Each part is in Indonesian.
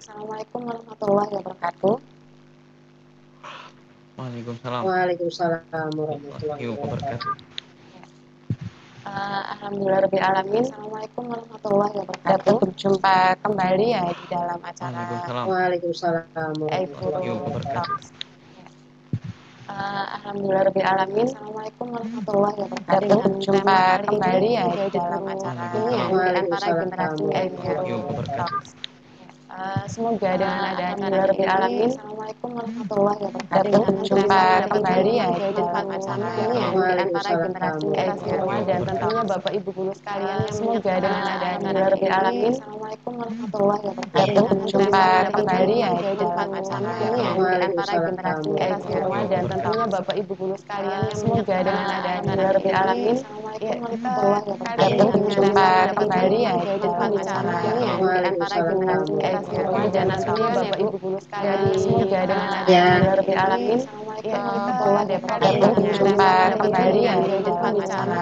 Assalamualaikum warahmatullahi wabarakatuh. Waalaikumsalam Waalaikumsalam warahmatullahi warahmatullahi wabarakatuh. wabarakatuh. Alhamdulillahirabbil alamin. Assalamualaikum warahmatullahi wabarakatuh. Berjumpa kembali ya di dalam acara Waalaikumsalam Waalaikumsalam warahmatullahi warahmatullahi wabarakatuh. wabarakatuh. Alhamdulillahirabbil alamin. Assalamualaikum warahmatullahi wabarakatuh. Berjumpa kembali ya di dalam acara ini ya di antara generasi milenial. Warahmatullahi wabarakatuh. Semoga dengan ada acara ini, Assalamualaikum warahmatullahi wabarakatuh. Berjumpa kembali ya di dalam acara ini ya di antara generasi semua dan tentunya Bapak Ibu guru sekalian yang semoga dengan ada acara ini, Assalamualaikum warahmatullahi wabarakatuh. Berjumpa kembali ya di dalam acara ini ya di antara generasi semua dan tentunya Bapak Ibu guru sekalian yang semoga dengan ada acara ini, Assalamualaikum warahmatullahi wabarakatuh. Berjumpa kembali ya di dalam acara ini ya di antara generasi semua dan tentunya Bapak Ibu guru sekalian semoga dengan ada Alhamdulillahirabbil alamin. Assalamualaikum warahmatullahi wabarakatuh. Berjumpa kembali ya di dalam acara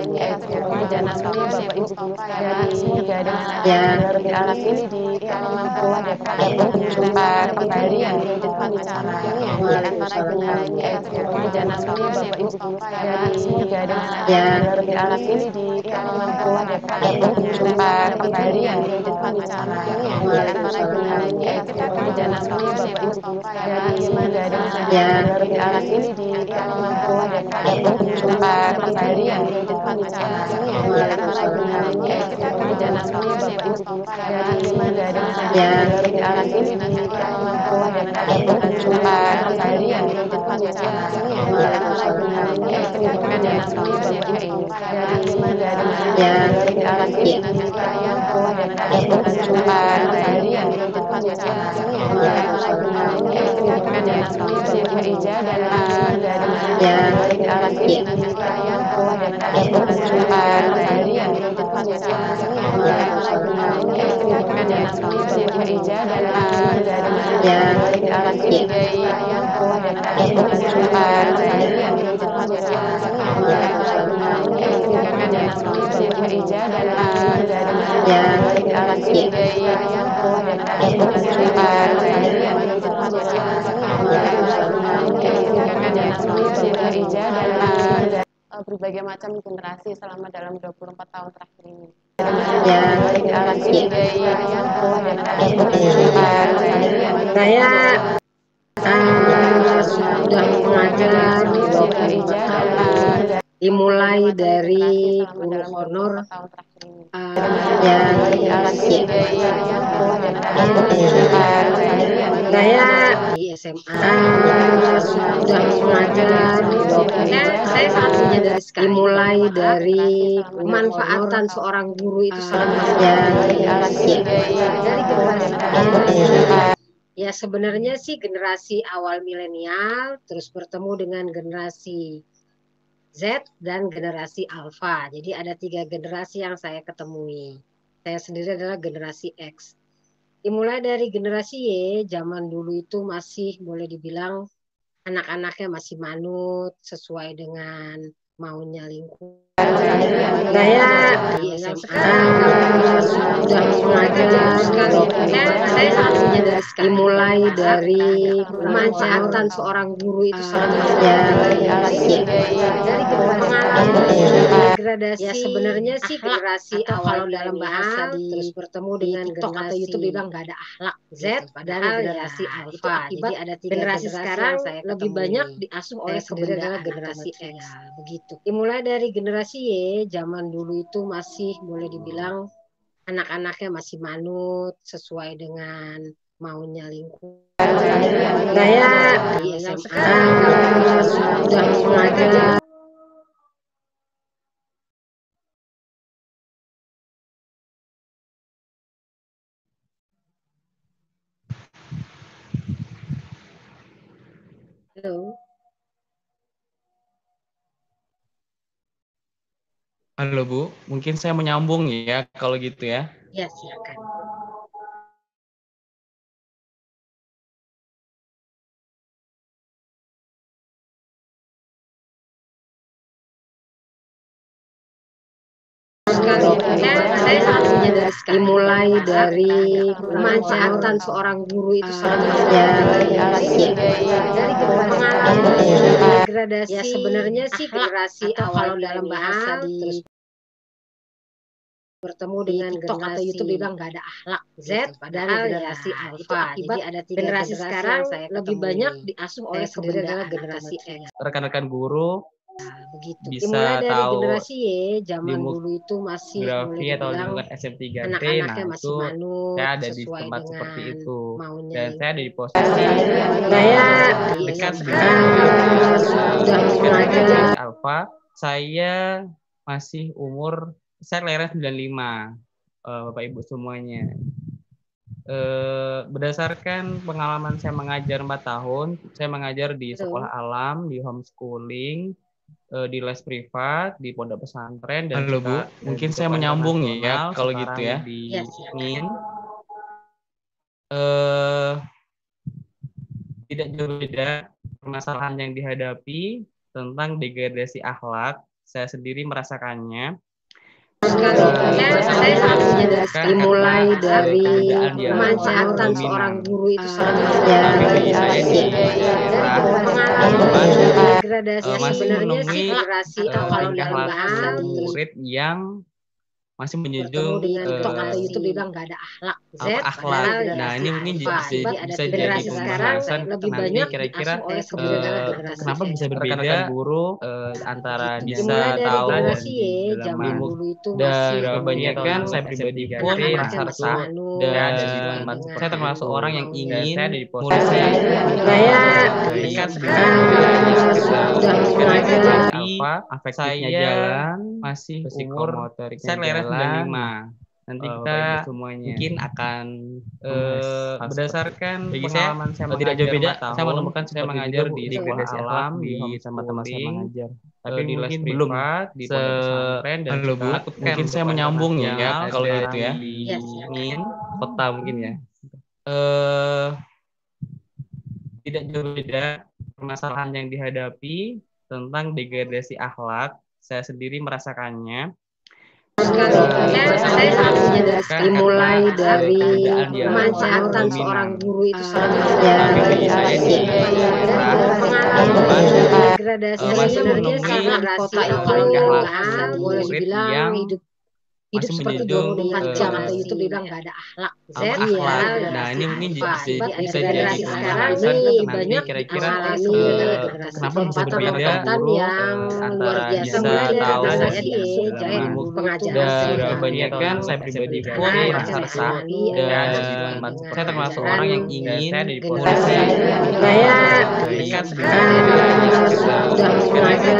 ini ya di antara generasi semua dan tentunya Bapak Ibu guru sekalian semoga dengan ada Alhamdulillahirabbil alamin di warahmatullahi wabarakatuh. Berjumpa kembali ya di dalam acara ini ya di antara generasi semua dan tentunya Bapak Ibu guru sekalian semoga dengan ada Alhamdulillahirabbil alamin di warahmatullahi wabarakatuh. Berjumpa kembali ya di dalam acara ini ya di antara generasi semua dan tentunya Bapak Ibu guru sekalian semoga dengan ada Alhamdulillahirabbil alamin di warahmatullahi wabarakatuh. Berjumpa kembali ya di dalam acara ini ya di antara generasi semua dan tentunya Bapak Ibu guru sekalian semoga dengan ada Alhamdulillahirabbil alamin di warahmatullahi wabarakatuh. Berjumpa kembali ya di dalam acara ini ya di antara generasi semua dan tentunya Bapak Ibu guru sekalian semoga dengan ada Alhamdulillahirabbil alamin di warahmatullahi wabarakatuh. Berjumpa kembali ya di dalam acara ini ya di antara generasi semua dan tentunya Bapak Ibu Ija dan semoga dengan ada Alhamdulillahirabbil alamin di warahmatullahi wabarakatuh. Berjumpa kembali ya di dalam acara ini ya di antara generasi semua dan tentunya Bapak Ibu Ija dan semoga dengan ada Alhamdulillahirabbil alamin di warahmatullahi wabarakatuh. Berjumpa kembali ya di dalam acara ini ya di antara generasi semua dan tentunya Bapak Ibu Ija dan semoga dengan ada Alhamdulillahirabbil alamin di warahmatullahi wabarakatuh. Berjumpa kembali ya di dalam acara ini ya di antara generasi semua dan tentunya Bapak Ibu Ija dan semoga berbagai macam generasi selama dalam 24 tahun terakhir ini. Alhamdulillahirabbil alamin di warahmatullahi wabarakatuh. Berjumpa kembali ya di Saya sudah mengajar di Bapak Ibu Ija dan dimulai dari guru honor saya di SMA sudah mengajar saya sangat menyadari sekali dimulai dari pemanfaatan seorang guru itu sangat dari generasi ya sebenarnya sih generasi awal milenial terus bertemu dengan generasi Z dan generasi Alpha. Jadi ada 3 generasi yang saya ketemui. Saya sendiri adalah generasi X. Dimulai dari generasi Y, zaman dulu itu masih boleh dibilang anak-anaknya masih manut sesuai dengan maunya lingkungan. Saya di SMA sudah mengajar saya sangat menyadari sekali dimulai dari pemanfaatan seorang guru itu sangat dari pengalaman degradasi ya sebenarnya sih generasi awal dalam bahasa terus bertemu dengan TikTok atau YouTube dibilang nggak ada akhlak Z dan generasi Alpha itu akibat jadi ada 3 generasi sekarang saya lebih banyak diasuh oleh kebendaan generasi X begitu dimulai dari generasi Y zaman dulu itu masih boleh dibilang anak-anaknya masih manut sesuai dengan maunya lingkungan. Saya di SMA sudah mengajar Halo. Halo Bu, mungkin saya menyambung ya kalau gitu ya. Ya, silakan. Saya sangat menyadari dimulai dari pemanfaatan seorang guru itu dari pengalaman degradasi ya sebenarnya sih generasi awal dalam bahasa terus bertemu dengan TikTok atau YouTube bilang nggak ada akhlak Z dan generasi Alpha. Jadi ada tiga generasi sekarang lebih banyak diasuh oleh sendiri adalah generasi X. Rekan-rekan guru Begitu. bisa Dimulai dari tahu generasi Y, zaman dulu itu masih boleh atau dibilang lingkungan SM3T, anak-anaknya masih manut, saya ada di sesuai tempat dengan seperti itu maunya. dan saya ada di posisi Saya dekat sudah mengajar Alpha. Saya masih umur, saya kelahiran 95, Bapak Ibu semuanya. Berdasarkan pengalaman saya mengajar 4 tahun, saya mengajar di sekolah alam, di homeschooling, di les privat, di pondok pesantren, dan Halo Bu, mungkin saya menyambung ya kalau gitu ya. Ingin tidak jauh beda permasalahan yang dihadapi tentang degradasi akhlak, saya sendiri merasakannya. Saya sangat menyadari dimulai dari pemanfaatan seorang guru itu bagi saya di pengalaman degradasi masih sebenarnya menemui sih generasi awal dalam bahasa murid yang masih bertemu dengan TikTok atau YouTube bilang nggak ada akhlak Z akhlak. Nah ini mungkin bisa jadi generasi sekarang pembahasan lebih nanti banyak kira-kira diasuh oleh generasi kenapa bisa berbeda guru antara bisa dimulai dari tahu generasi Y, dalam zaman dulu itu dan masih kebanyakan saya pribadi pun merasa resah dan saya termasuk orang yang ingin murid saya dekat sudah mengajar afektifnya jalan masih umur saya kelahiran 95. Nanti kita mungkin akan berdasarkan pengalaman saya tidak jauh beda, saya menemukan saya mengajar di sekolah alam di tempat-tempat saya mengajar. Tapi di mungkin belum di pondok pesantren dan mungkin saya menyambung ya kalau gitu ya. Ingin kota mungkin ya. Tidak jauh beda permasalahan yang dihadapi tentang degradasi akhlak, saya sendiri merasakannya. Saya sangat menyadari dimulai dari pemanfaatan seorang guru itu bagi saya di pengalaman degradasi sebenarnya sangat kota itu boleh dibilang hidup seperti 24 jam atau YouTube bilang nggak ada akhlak Z nah ini mungkin bisa generasi jadi sekarang ini banyak kira-kira kenapa bisa berbeda yang luar biasa mulai dari generasi jahit pengajaran dan kebanyakan saya pribadi pun merasa resah dan saya termasuk orang yang ingin murid saya dekat sudah mengajar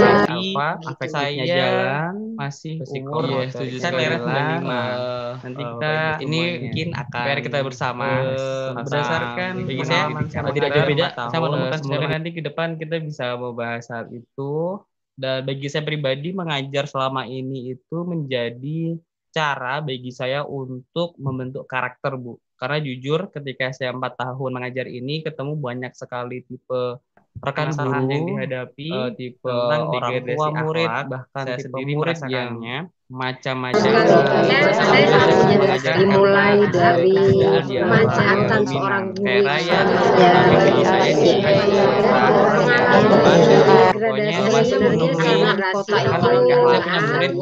afektifnya jalan masih umur saya kelahiran 95. Nanti kita ini mungkin akan kita bersama berdasarkan pengalaman saya tidak jauh beda, saya menemukan semoga nanti ke depan kita bisa membahas hal itu. Dan bagi saya pribadi mengajar selama ini itu menjadi cara bagi saya untuk membentuk karakter Bu. Karena jujur ketika saya 4 tahun mengajar ini ketemu banyak sekali tipe rekan guru yang dihadapi, tipe orang tua murid, bahkan saya tipe murid yang macam-macam. Saya sangat menyadari dimulai dari pemanfaatan seorang guru bagi saya di pokoknya masih menemui saya punya murid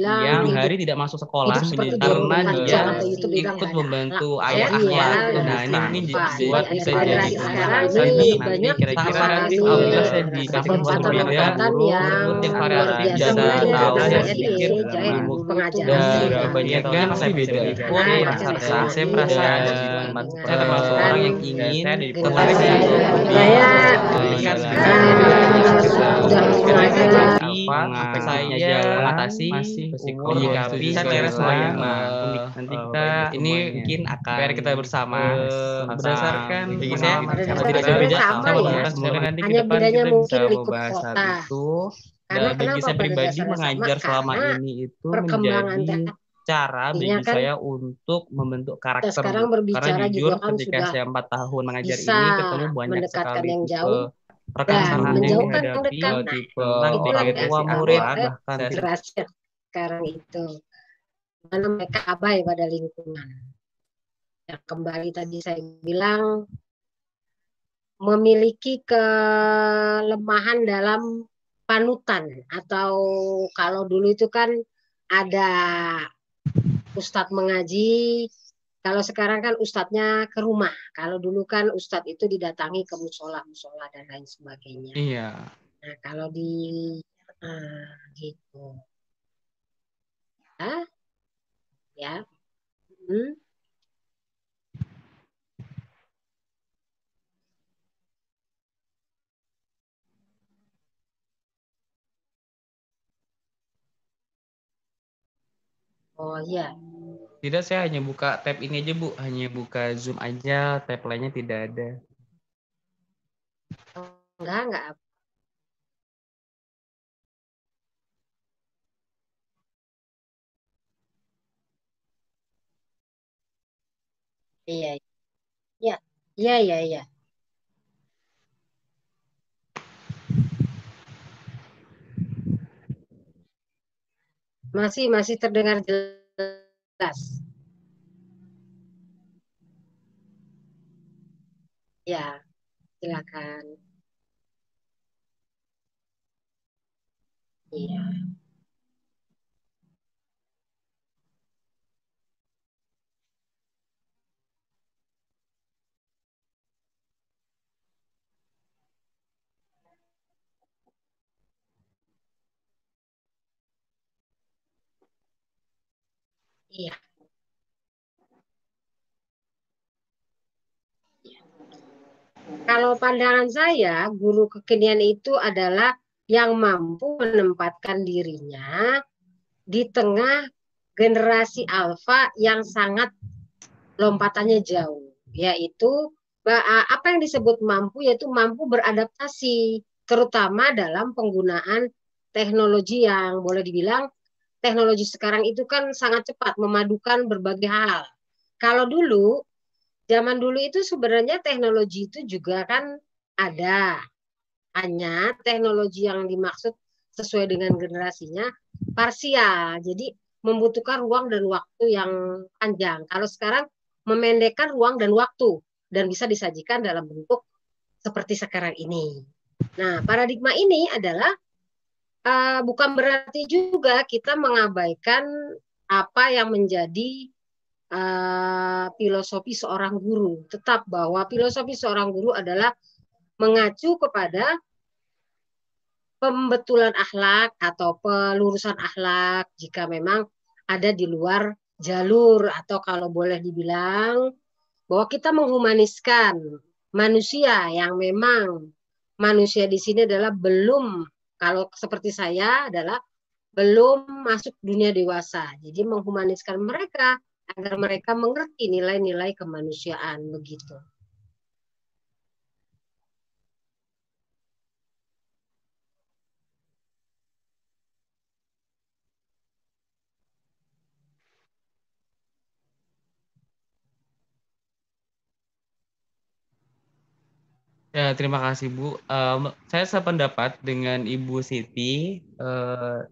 yang 7 hari tidak masuk sekolah karena dia ikut membantu ayah akhlak. Nah ini mungkin buat bisa jadi pembahasan nanti kira-kira apabila saya dikasih kesempatan guru yang variatif bisa tahu saya pikir dan kebanyakan saya beda pun merasa resah. Saya merasa ada di tempat saya termasuk orang yang ingin tertarik untuk dekat sudah mengajar saya mengatasi menyikapi saya kelahiran 95. Nanti kita ini mungkin akan kita bersama berdasarkan pengalaman saya tidak jauh beda, saya menemukan semoga nanti ke depan kita bisa membahas hal itu. Dan bagi saya pribadi mengajar selama ini itu menjadi cara bagi saya untuk membentuk karakter. Karena jujur ketika saya 4 tahun mengajar ini ketemu banyak sekali tipe rekan-rekan yang dihadapi, tipe orang tua murid, bahkan sekarang itu Karena mereka abai pada lingkungan. Ya, kembali tadi saya bilang memiliki kelemahan dalam panutan, atau kalau dulu itu kan ada ustadz mengaji, kalau sekarang kan ustadznya ke rumah. Kalau dulu kan ustadz itu didatangi ke musola dan lain sebagainya. Iya. Nah, kalau di gitu. Ya. Oh iya. Tidak, saya hanya buka tab ini aja Bu, hanya buka Zoom aja, tab lainnya tidak ada. Enggak. Iya. Iya. Masih terdengar jelas. Ya, silakan. Iya. Iya. Kalau pandangan saya, guru kekinian itu adalah yang mampu menempatkan dirinya di tengah generasi alfa yang sangat lompatannya jauh, yaitu apa yang disebut mampu, yaitu mampu beradaptasi, terutama dalam penggunaan teknologi yang boleh dibilang teknologi sekarang itu kan sangat cepat memadukan berbagai hal. Kalau dulu, zaman dulu itu sebenarnya teknologi itu juga kan ada, hanya teknologi yang dimaksud sesuai dengan generasinya parsial, jadi membutuhkan ruang dan waktu yang panjang. Kalau sekarang memendekkan ruang dan waktu dan bisa disajikan dalam bentuk seperti sekarang ini. Nah, paradigma ini adalah bukan berarti juga kita mengabaikan apa yang menjadi filosofi seorang guru. Tetap bahwa filosofi seorang guru adalah mengacu kepada pembetulan akhlak atau pelurusan akhlak jika memang ada di luar jalur, atau kalau boleh dibilang bahwa kita menghumaniskan manusia yang memang manusia di sini adalah belum, kalau seperti saya adalah belum masuk dunia dewasa. Jadi menghumaniskan mereka agar mereka mengerti nilai-nilai kemanusiaan begitu. Ya, terima kasih Bu. Saya sependapat dengan Ibu Siti.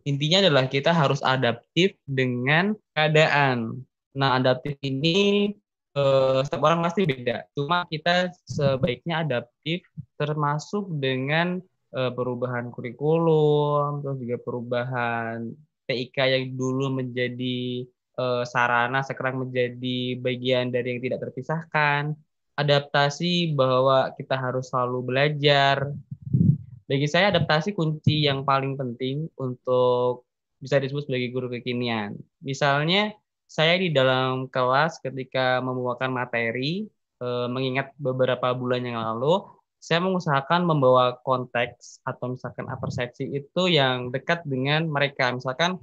Intinya adalah kita harus adaptif dengan keadaan. Nah, adaptif ini setiap orang pasti beda. Cuma kita sebaiknya adaptif termasuk dengan perubahan kurikulum, terus juga perubahan TIK yang dulu menjadi sarana, sekarang menjadi bagian dari yang tidak terpisahkan. Adaptasi bahwa kita harus selalu belajar. Bagi saya adaptasi kunci yang paling penting untuk bisa disebut sebagai guru kekinian. Misalnya saya di dalam kelas ketika membawakan materi, mengingat beberapa bulan yang lalu, saya mengusahakan membawa konteks atau misalkan persepsi itu yang dekat dengan mereka. Misalkan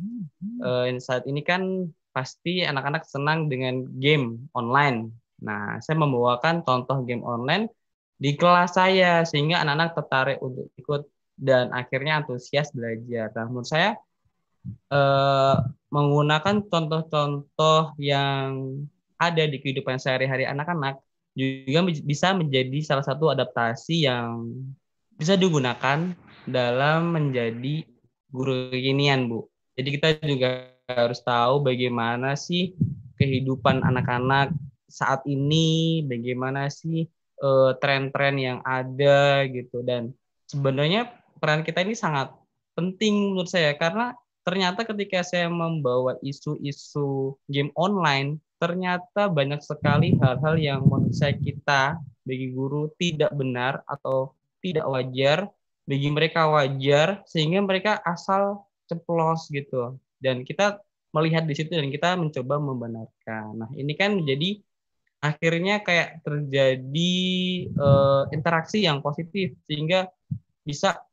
saat ini kan pasti anak-anak senang dengan game online. Nah, saya membawakan contoh game online di kelas saya sehingga anak-anak tertarik untuk ikut dan akhirnya antusias belajar. Nah, menurut saya menggunakan contoh-contoh yang ada di kehidupan sehari-hari anak-anak juga bisa menjadi salah satu adaptasi yang bisa digunakan dalam menjadi guru kekinian, Bu. Jadi kita juga harus tahu bagaimana sih kehidupan anak-anak saat ini, bagaimana sih tren-tren yang ada gitu. Dan sebenarnya peran kita ini sangat penting menurut saya karena ternyata ketika saya membawa isu-isu game online, ternyata banyak sekali hal-hal yang menurut saya kita bagi guru tidak benar atau tidak wajar, bagi mereka wajar sehingga mereka asal ceplos gitu. Dan kita melihat di situ dan kita mencoba membenarkan. Nah, ini kan menjadi akhirnya kayak terjadi interaksi yang positif sehingga bisa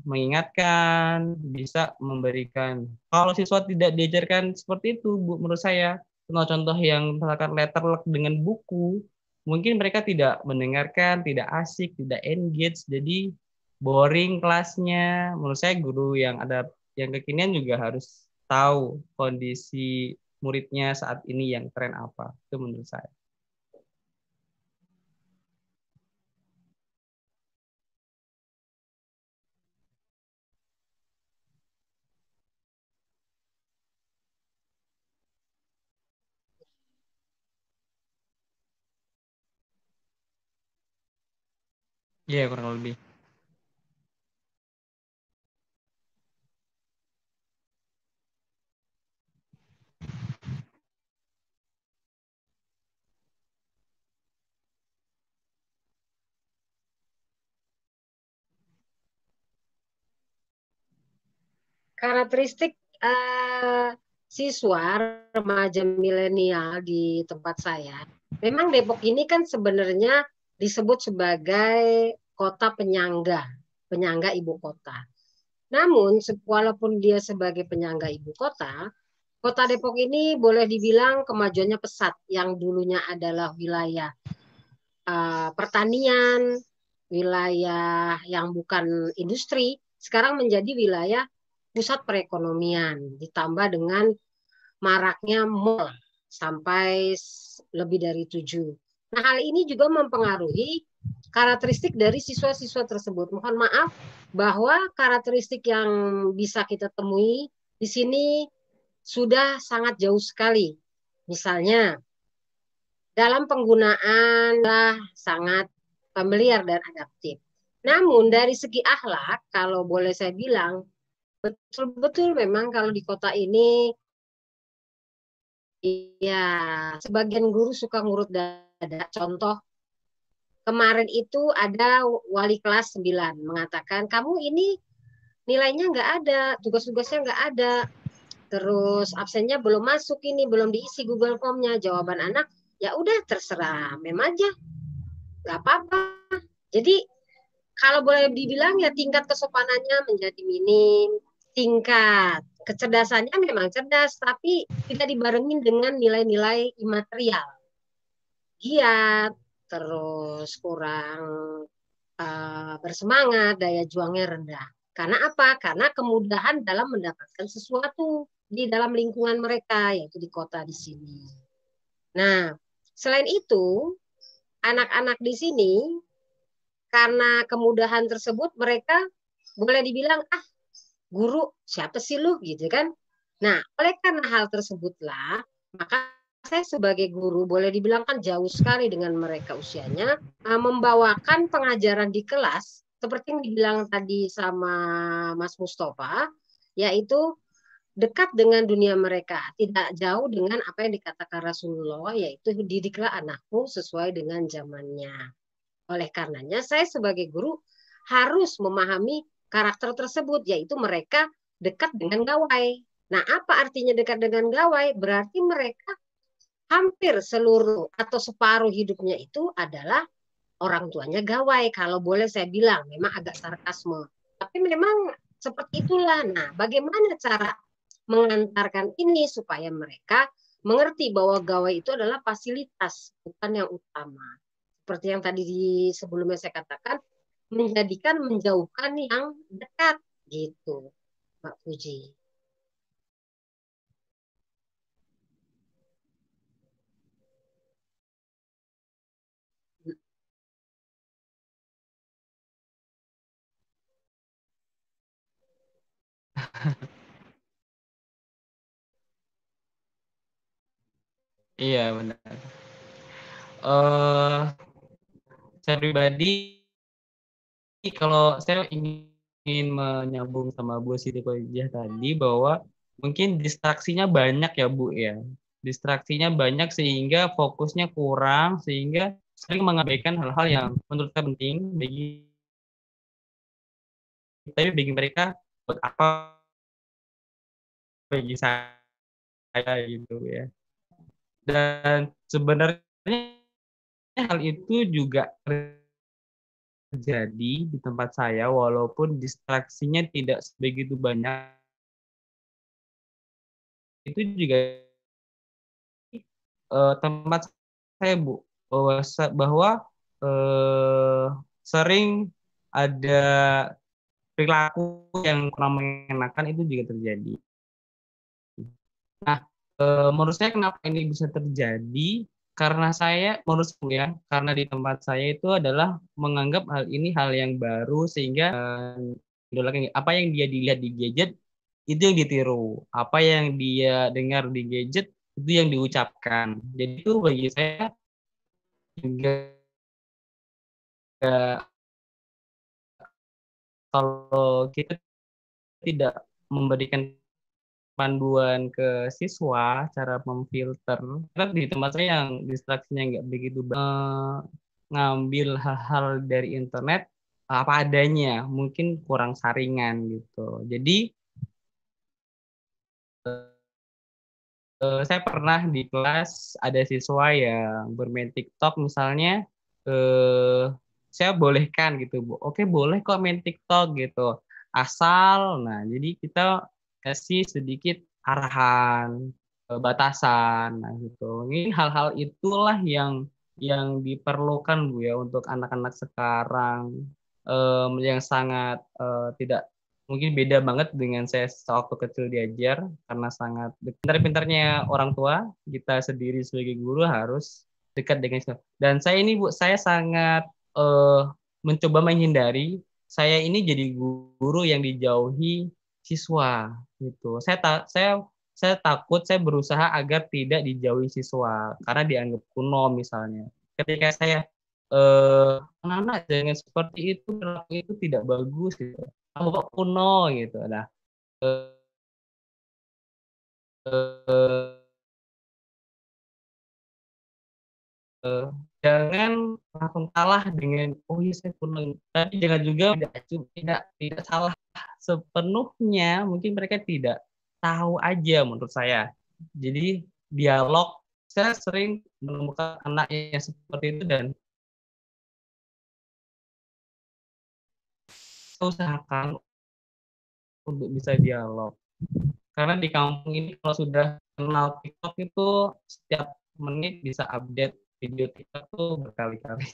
mengingatkan, bisa memberikan. Kalau siswa tidak diajarkan seperti itu, Bu, menurut saya, contoh-contoh yang misalkan letterlock dengan buku, mungkin mereka tidak mendengarkan, tidak asik, tidak engage, jadi boring kelasnya. Menurut saya guru yang ada yang kekinian juga harus tahu kondisi muridnya saat ini yang tren apa. Itu menurut saya. Iya, yeah, kurang lebih. Karakteristik siswa remaja milenial di tempat saya, memang Depok ini kan sebenarnya disebut sebagai kota penyangga ibu kota. Namun, walaupun dia sebagai penyangga ibu kota, kota Depok ini boleh dibilang kemajuannya pesat. Yang dulunya adalah wilayah pertanian, wilayah yang bukan industri, sekarang menjadi wilayah pusat perekonomian, ditambah dengan maraknya mall sampai lebih dari 7. Nah, hal ini juga mempengaruhi karakteristik dari siswa-siswa tersebut. Mohon maaf bahwa karakteristik yang bisa kita temui di sini sudah sangat jauh sekali. Misalnya, dalam penggunaan sangat familiar dan adaptif. Namun dari segi akhlak, kalau boleh saya bilang, betul-betul memang kalau di kota ini, ya sebagian guru suka ngurut dada. Contoh, kemarin itu ada wali kelas 9 mengatakan, kamu ini nilainya nggak ada, tugas-tugasnya nggak ada, terus absennya belum masuk ini, belum diisi Google Form-nya. Jawaban anak, ya udah terserah mem aja, nggak apa-apa. Jadi kalau boleh dibilang ya tingkat kesopanannya menjadi minim, tingkat kecerdasannya memang cerdas, tapi tidak dibarengin dengan nilai-nilai imaterial, giat, terus kurang bersemangat, daya juangnya rendah. Karena apa? Karena kemudahan dalam mendapatkan sesuatu di dalam lingkungan mereka, yaitu di kota di sini. Nah, selain itu, anak-anak di sini karena kemudahan tersebut mereka boleh dibilang guru siapa sih lu gitu kan. Nah, oleh karena hal tersebutlah maka saya sebagai guru boleh dibilang kan jauh sekali dengan mereka usianya, membawakan pengajaran di kelas seperti yang dibilang tadi sama Mas Mustafa, yaitu dekat dengan dunia mereka, tidak jauh dengan apa yang dikatakan Rasulullah, yaitu didiklah anakmu sesuai dengan zamannya. Oleh karenanya, saya sebagai guru harus memahami karakter tersebut, yaitu mereka dekat dengan gawai. Nah, apa artinya dekat dengan gawai? Berarti mereka hampir seluruh atau separuh hidupnya itu adalah orang tuanya gawai. Kalau boleh saya bilang, memang agak sarkasme. Tapi memang seperti itulah. Nah, bagaimana cara mengantarkan ini supaya mereka mengerti bahwa gawai itu adalah fasilitas, bukan yang utama. Seperti yang tadi sebelumnya saya katakan, menjauhkan yang dekat gitu, Mbak Puji. Iya benar. Eh, saya pribadi kalau saya ingin menyambung sama Bu Siti Khadijah tadi bahwa mungkin distraksinya banyak ya Bu ya. Distraksinya banyak sehingga fokusnya kurang sehingga sering mengabaikan hal-hal yang menurut saya penting bagi tapi bagi mereka buat apa bagi saya gitu ya. Dan sebenarnya hal itu juga terjadi di tempat saya walaupun distraksinya tidak sebegitu banyak itu juga tempat saya Bu bahwa eh, sering ada perilaku yang kurang mengenakan itu juga terjadi. Nah, menurut saya kenapa ini bisa terjadi? Karena saya, menurut saya, karena di tempat saya itu adalah menganggap hal ini hal yang baru sehingga apa yang dia dilihat di gadget itu yang ditiru, apa yang dia dengar di gadget itu yang diucapkan. Jadi itu bagi saya juga kalau kita tidak memberikan panduan ke siswa cara memfilter karena di tempat saya yang distraksinya nggak begitu ngambil hal-hal dari internet apa adanya mungkin kurang saringan gitu jadi saya pernah di kelas ada siswa yang bermain TikTok misalnya eh, saya bolehkan gitu Bu oke boleh kok main TikTok gitu asal nah jadi kita kasih sedikit arahan batasan nah gitu ini hal-hal itulah yang diperlukan Bu ya untuk anak-anak sekarang yang sangat tidak mungkin beda banget dengan saya waktu kecil diajar karena sangat pintar-pintarnya orang tua kita sendiri sebagai guru harus dekat dengan siswa. Dan saya ini Bu saya sangat eh, mencoba menghindari saya ini jadi guru yang dijauhi siswa gitu. Saya takut saya berusaha agar tidak dijauhi siswa karena dianggap kuno misalnya. Ketika saya anak-anak jangan seperti itu, perilaku itu tidak bagus gitu. Kamu kok kuno gitu. Nah, eh, eh, eh, jangan langsung kalah dengan oh iya saya kuno. Tapi jangan juga tidak salah sepenuhnya. Mungkin mereka tidak tahu aja menurut saya. Jadi dialog saya sering menemukan anak yang seperti itu dan saya usahakan untuk bisa dialog. Karena di kampung ini kalau sudah kenal TikTok itu setiap menit bisa update video TikTok tuh berkali-kali.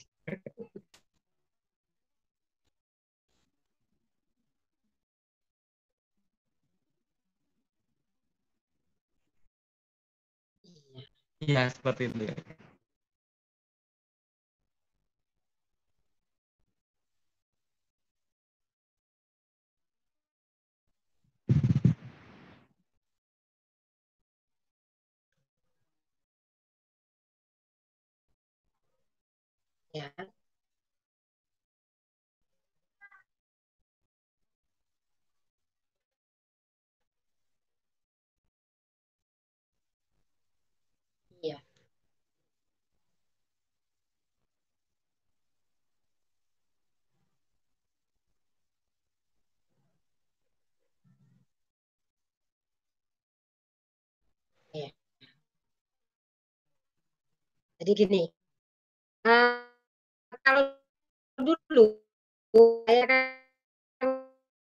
Iya, seperti itu. Ya, iya, iya. Jadi gini, uh, kalau dulu saya kan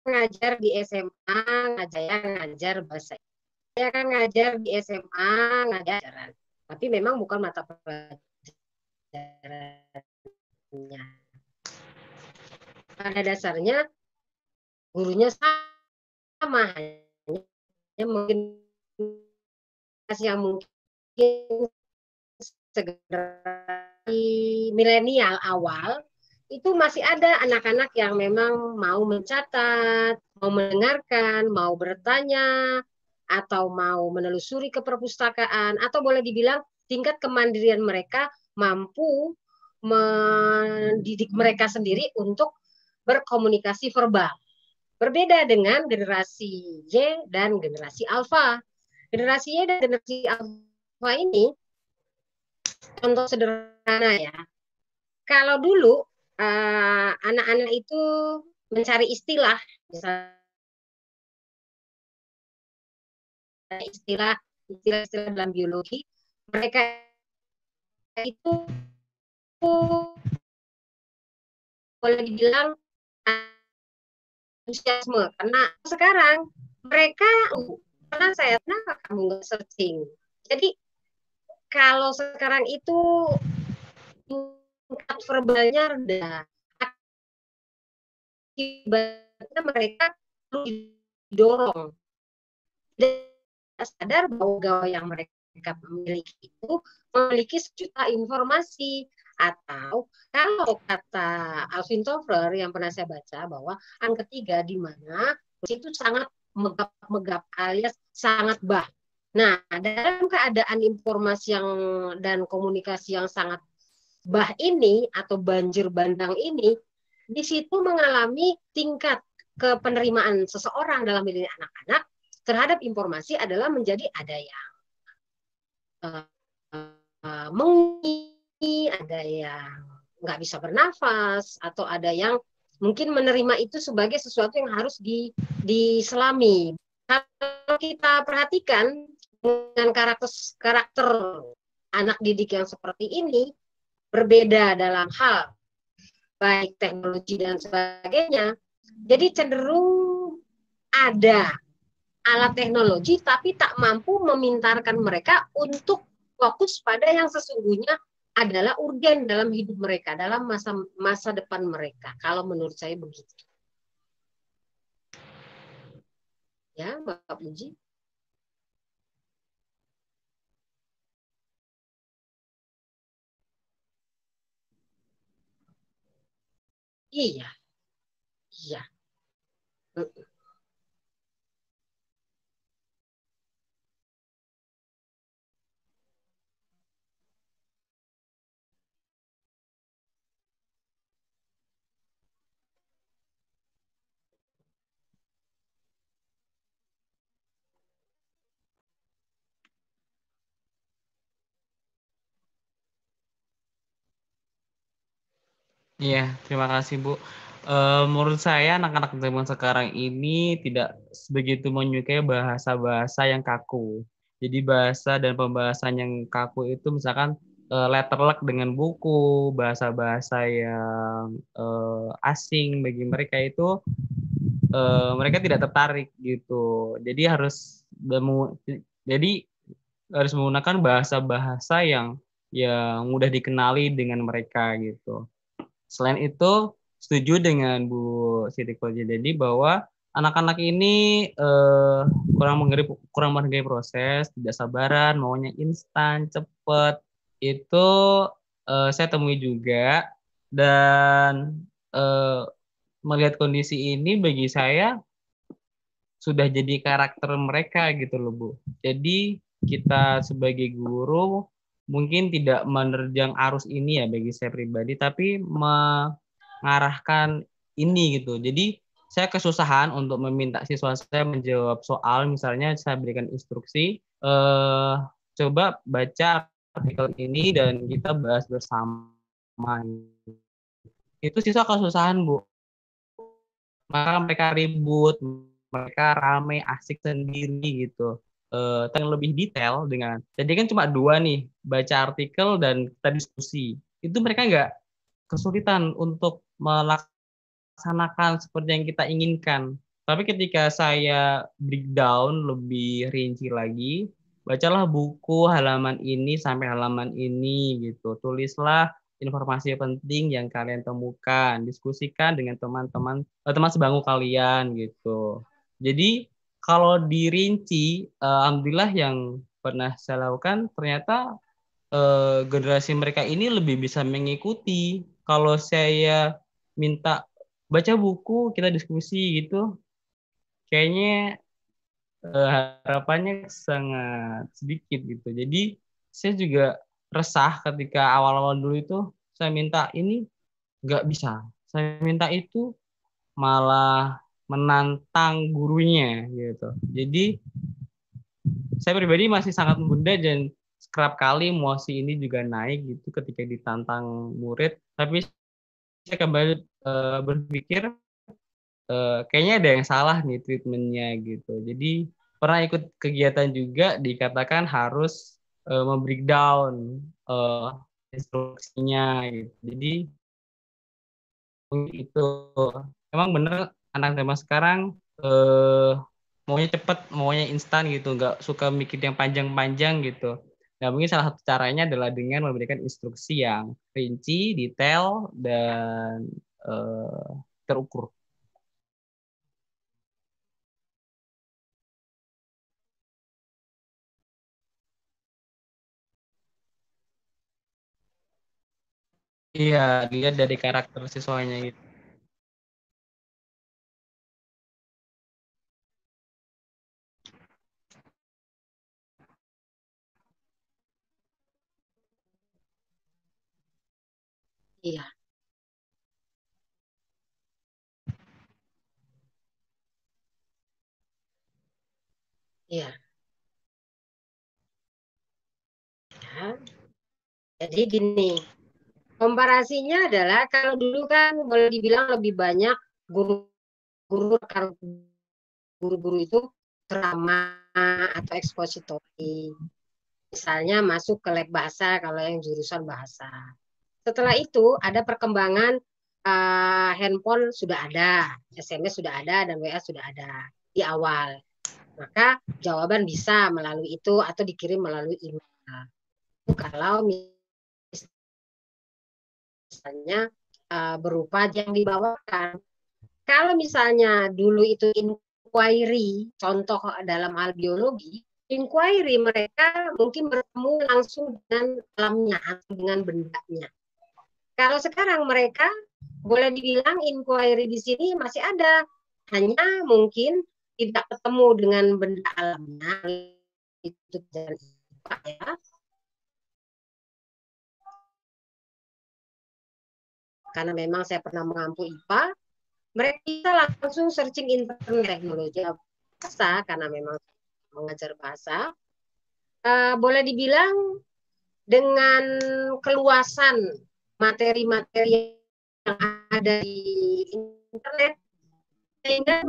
ngajar di SMA, ngajar bahasa. Saya kan ngajar di SMA, ngajaran. Tapi memang bukan mata pelajarannya. Pada dasarnya gurunya sama, hanya mungkin yang mungkin generasi milenial awal itu masih ada anak-anak yang memang mau mencatat, mau mendengarkan, mau bertanya, atau mau menelusuri ke perpustakaan, atau boleh dibilang tingkat kemandirian mereka mampu mendidik mereka sendiri untuk berkomunikasi verbal. Berbeda dengan generasi Y dan generasi Alpha. Generasi Y dan generasi Alpha ini contoh sederhana ya. Kalau dulu anak-anak itu mencari istilah, misalnya istilah dalam biologi, mereka itu boleh dibilang antusiasme, karena sekarang mereka karena saya kenapa kamu nggak searching. Jadi kalau sekarang itu tingkat verbalnya rendah, akibatnya mereka perlu didorong. Tidak sadar bahwa gawai yang mereka miliki itu memiliki sejuta informasi. Atau kalau kata Alvin Toffler yang pernah saya baca bahwa angka 3 di mana itu sangat megap-megap alias sangat bah. Nah, dalam keadaan informasi yang dan komunikasi yang sangat bah ini atau banjir bandang ini, di situ mengalami tingkat kepenerimaan seseorang dalam diri anak-anak terhadap informasi adalah menjadi ada yang mengi, ada yang nggak bisa bernafas, atau ada yang mungkin menerima itu sebagai sesuatu yang harus diselami. Kalau kita perhatikan dengan karakter anak didik yang seperti ini, berbeda dalam hal baik teknologi dan sebagainya, jadi cenderung ada alat teknologi tapi tak mampu memintarkan mereka untuk fokus pada yang sesungguhnya adalah urgen dalam hidup mereka, dalam masa depan mereka. Kalau menurut saya begitu. Ya, Mbak Puji. Iya. Iya. Iya, terima kasih Bu. Menurut saya anak-anak zaman sekarang ini tidak begitu menyukai bahasa-bahasa yang kaku. Jadi bahasa dan pembahasan yang kaku itu misalkan letterluck dengan buku, bahasa-bahasa yang asing bagi mereka itu mereka tidak tertarik gitu. Jadi harus menggunakan bahasa-bahasa yang mudah dikenali dengan mereka gitu. Selain itu, setuju dengan Bu Siti Koja jadi bahwa anak-anak ini kurang menghargai proses, tidak sabaran, maunya instan, cepat. Itu saya temui juga dan melihat kondisi ini bagi saya sudah jadi karakter mereka gitu loh Bu. Jadi kita sebagai guru mungkin tidak menerjang arus ini ya bagi saya pribadi, tapi mengarahkan ini gitu. Jadi saya kesusahan untuk meminta siswa saya menjawab soal, misalnya saya berikan instruksi, coba baca artikel ini dan kita bahas bersama. Itu siswa kesusahan Bu. Maka mereka ribut, mereka rame, asik sendiri gitu. Yang lebih detail dengan, jadi kan cuma 2 nih, baca artikel dan kita diskusi. Itu mereka nggak kesulitan untuk melaksanakan seperti yang kita inginkan. Tapi ketika saya breakdown lebih rinci lagi, bacalah buku halaman ini sampai halaman ini gitu. Tulislah informasi penting yang kalian temukan, diskusikan dengan teman-teman teman sebangku kalian gitu. Jadi kalau dirinci, alhamdulillah yang pernah saya lakukan ternyata generasi mereka ini lebih bisa mengikuti. Kalau saya minta baca buku, kita diskusi gitu, kayaknya harapannya sangat sedikit gitu. Jadi saya juga resah ketika awal-awal dulu itu saya minta ini nggak bisa, saya minta itu malah menantang gurunya gitu. Jadi saya pribadi masih sangat muda dan kerap kali emosi ini juga naik gitu ketika ditantang murid. Tapi saya kembali berpikir kayaknya ada yang salah nih treatmentnya gitu. Jadi pernah ikut kegiatan juga dikatakan harus membreakdown instruksinya gitu. Jadi itu emang bener anak zaman sekarang eh, maunya cepet, maunya instan gitu, nggak suka mikir yang panjang-panjang gitu. Nah, mungkin salah satu caranya adalah dengan memberikan instruksi yang rinci, detail, dan terukur. Iya, dilihat dari karakter siswanya gitu. Iya, iya. Ya. Jadi gini, komparasinya adalah kalau dulu kan boleh dibilang lebih banyak guru-guru guru-guru itu drama atau ekspositori. Misalnya masuk ke lab bahasa kalau yang jurusan bahasa. Setelah itu ada perkembangan handphone sudah ada, SMS sudah ada, dan WA sudah ada di awal. Maka jawaban bisa melalui itu atau dikirim melalui email. Itu kalau misalnya berupa yang dibawakan. Kalau misalnya dulu itu inquiry, contoh dalam hal biologi, inquiry mereka mungkin bertemu langsung dengan alamnya atau dengan bendanya. Kalau sekarang mereka boleh dibilang inquiry di sini masih ada, hanya mungkin tidak ketemu dengan benda alamnya itu ya. Karena memang saya pernah mengampu IPA, mereka bisa langsung searching internet teknologi bahasa karena memang mengajar bahasa. Boleh dibilang dengan keluasan materi-materi yang ada di internet sehingga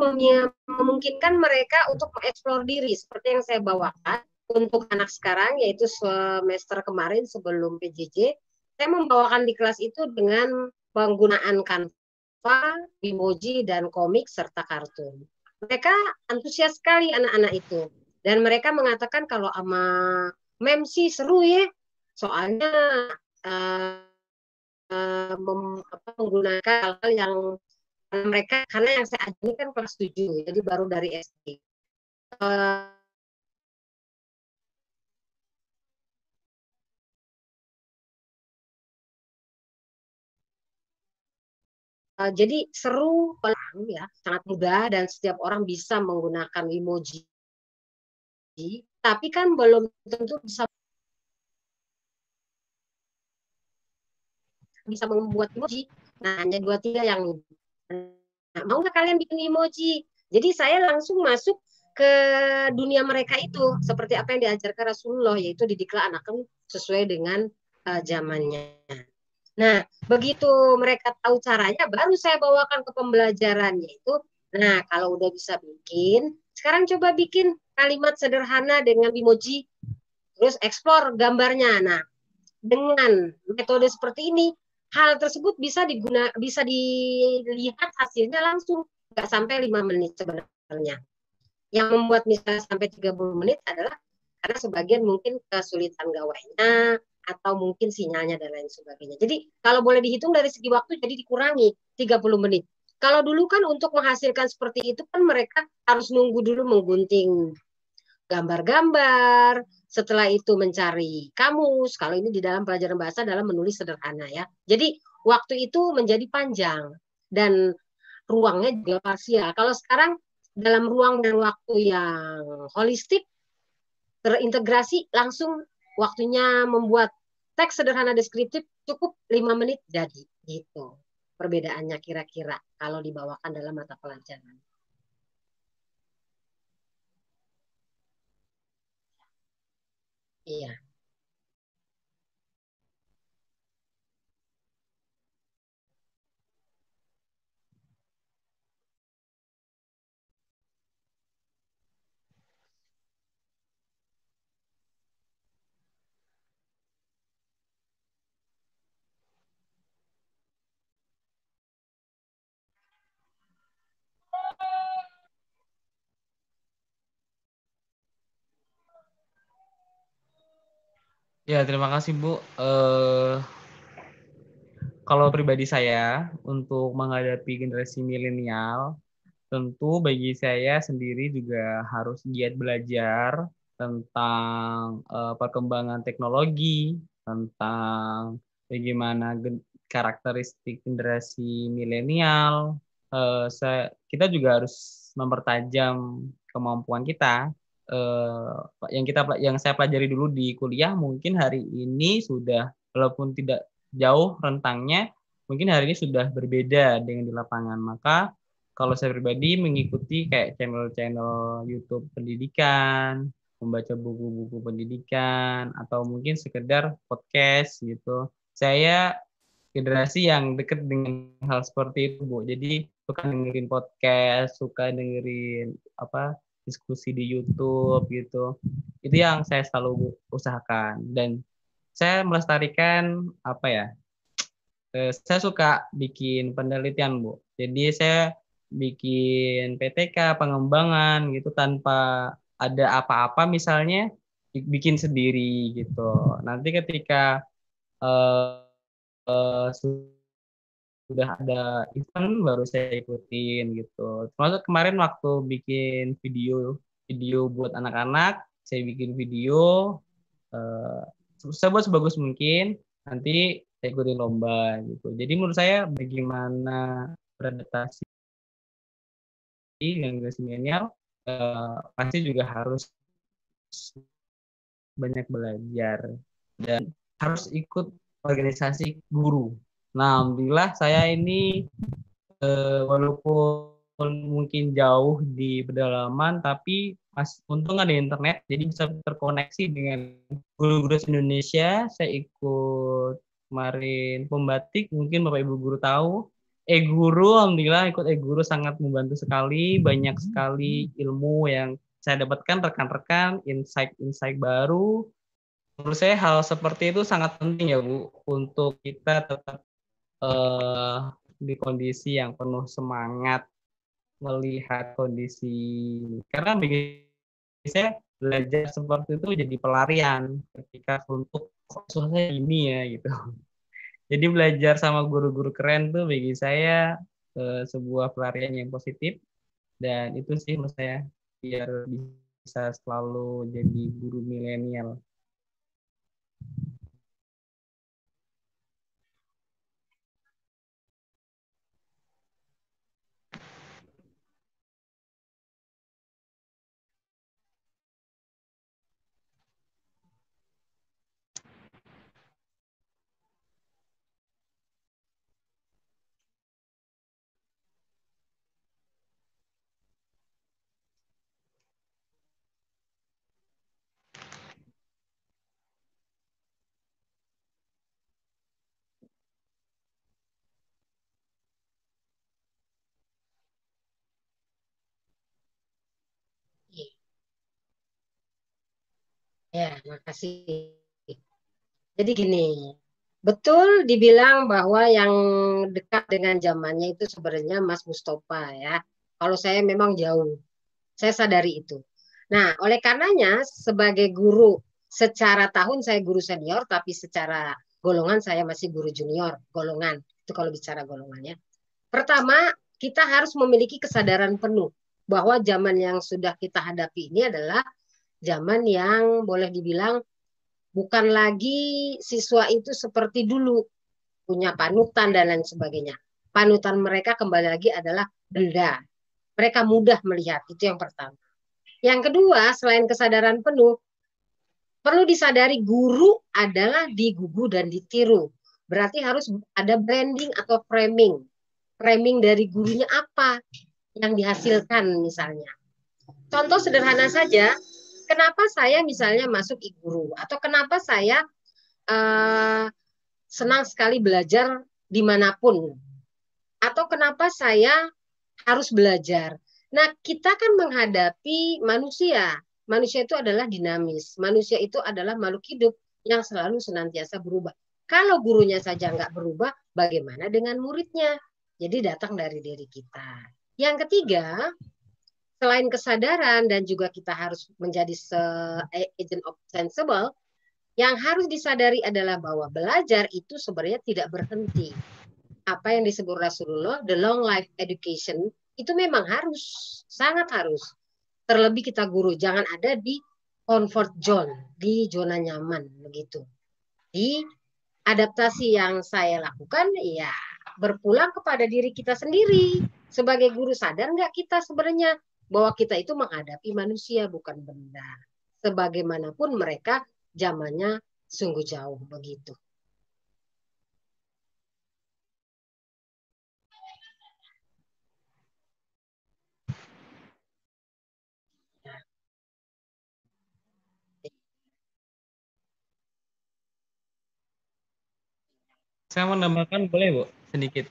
memungkinkan mereka untuk mengeksplor diri seperti yang saya bawakan untuk anak sekarang yaitu semester kemarin sebelum PJJ saya membawakan di kelas itu dengan penggunaan Canva, Bimoji, dan komik serta kartun. Mereka antusias sekali anak-anak itu dan mereka mengatakan kalau sama mem sih seru ya soalnya menggunakan hal-hal yang mereka karena yang saya ajari kan kelas 7 jadi baru dari SD. Jadi seru ya sangat mudah dan setiap orang bisa menggunakan emoji tapi kan belum tentu bisa membuat emoji. Nah, hanya 2-3 yang nah, mau nggak kalian bikin emoji? Jadi saya langsung masuk ke dunia mereka itu seperti apa yang diajarkan Rasulullah yaitu didiklah anakmu sesuai dengan zamannya. Nah, begitu mereka tahu caranya baru saya bawakan ke pembelajarannya itu. Nah, kalau udah bisa bikin, sekarang coba bikin kalimat sederhana dengan emoji terus explore gambarnya. Nah, dengan metode seperti ini hal tersebut bisa dilihat hasilnya langsung nggak sampai 5 menit sebenarnya. Yang membuat misalnya sampai 30 menit adalah karena sebagian mungkin kesulitan gawainya atau mungkin sinyalnya dan lain sebagainya. Jadi kalau boleh dihitung dari segi waktu jadi dikurangi 30 menit. Kalau dulu kan untuk menghasilkan seperti itu kan mereka harus nunggu dulu menggunting gambar-gambar, setelah itu mencari kamus. Kalau ini di dalam pelajaran bahasa dalam menulis sederhana ya. Jadi waktu itu menjadi panjang dan ruangnya juga parsial. Kalau sekarang dalam ruang dan waktu yang holistik terintegrasi langsung waktunya membuat teks sederhana deskriptif cukup 5 menit jadi gitu. Perbedaannya kira-kira kalau dibawakan dalam mata pelajaran. Iya. Ya, terima kasih Bu. Kalau pribadi saya untuk menghadapi generasi milenial, tentu bagi saya sendiri juga harus giat belajar tentang perkembangan teknologi, tentang bagaimana karakteristik generasi milenial. Kita juga harus mempertajam kemampuan kita. Yang saya pelajari dulu di kuliah mungkin hari ini sudah, walaupun tidak jauh rentangnya, mungkin hari ini sudah berbeda dengan di lapangan. Maka kalau saya pribadi mengikuti kayak channel-channel YouTube pendidikan, membaca buku-buku pendidikan, atau mungkin sekedar podcast gitu. Saya generasi yang dekat dengan hal seperti itu, Bu. Jadi suka dengerin podcast, suka dengerin diskusi di YouTube gitu. Itu yang saya selalu usahakan. Dan saya melestarikan saya suka bikin penelitian, Bu. Jadi saya bikin PTK, pengembangan gitu tanpa ada apa-apa misalnya bikin sendiri gitu. Nanti ketika eh, sudah ada event baru saya ikutin gitu. Termasuk kemarin waktu bikin video video buat anak-anak, saya bikin video eh, saya buat sebagus mungkin, nanti saya ikutin lomba gitu. Jadi menurut saya bagaimana beradaptasi dengan generasi milenial pasti juga harus banyak belajar dan harus ikut organisasi guru. Nah, alhamdulillah saya ini walaupun mungkin jauh di pedalaman, tapi untung ada internet, jadi bisa terkoneksi dengan guru-guru Indonesia. Saya ikut kemarin pembatik, mungkin Bapak Ibu guru tahu. E-guru, alhamdulillah ikut e-guru sangat membantu sekali, banyak sekali ilmu yang saya dapatkan, rekan-rekan, insight-insight baru. Menurut saya hal seperti itu sangat penting ya Bu, untuk kita tetap eh, di kondisi yang penuh semangat melihat kondisi, karena bagi saya belajar seperti itu jadi pelarian ketika untuk susah ini ya gitu. Jadi belajar sama guru-guru keren tuh bagi saya sebuah pelarian yang positif, dan itu sih menurut saya biar bisa selalu jadi guru milenial. Ya, makasih. Jadi gini, betul dibilang bahwa yang dekat dengan zamannya itu sebenarnya Mas Mustafa ya. Kalau saya memang jauh, saya sadari itu. Nah, oleh karenanya sebagai guru, secara tahun saya guru senior, tapi secara golongan saya masih guru junior, golongan. Itu kalau bicara golongannya. Pertama, kita harus memiliki kesadaran penuh bahwa zaman yang sudah kita hadapi ini adalah zaman yang boleh dibilang bukan lagi siswa itu seperti dulu punya panutan dan lain sebagainya. Panutan mereka kembali lagi adalah benda. Mereka mudah melihat, itu yang pertama. Yang kedua, selain kesadaran penuh, perlu disadari guru adalah digugu dan ditiru. Berarti harus ada branding atau framing. Framing dari gurunya apa yang dihasilkan misalnya. Contoh sederhana saja, kenapa saya misalnya masuk guru atau kenapa saya senang sekali belajar dimanapun atau kenapa saya harus belajar. Nah, kita kan menghadapi manusia. Manusia itu adalah dinamis. Manusia itu adalah makhluk hidup yang selalu senantiasa berubah. Kalau gurunya saja nggak berubah, bagaimana dengan muridnya? Jadi datang dari diri kita. Yang ketiga, selain kesadaran dan juga kita harus menjadi agent of sensible, yang harus disadari adalah bahwa belajar itu sebenarnya tidak berhenti. Apa yang disebut Rasulullah, the long life education, itu memang harus, sangat harus. Terlebih kita guru, jangan ada di comfort zone, di zona nyaman, begitu. Di adaptasi yang saya lakukan, ya berpulang kepada diri kita sendiri. Sebagai guru, sadar nggak kita sebenarnya bahwa kita itu menghadapi manusia, bukan benda. Sebagaimanapun mereka zamannya sungguh jauh, begitu. Saya mau menambahkan boleh Bu sedikit.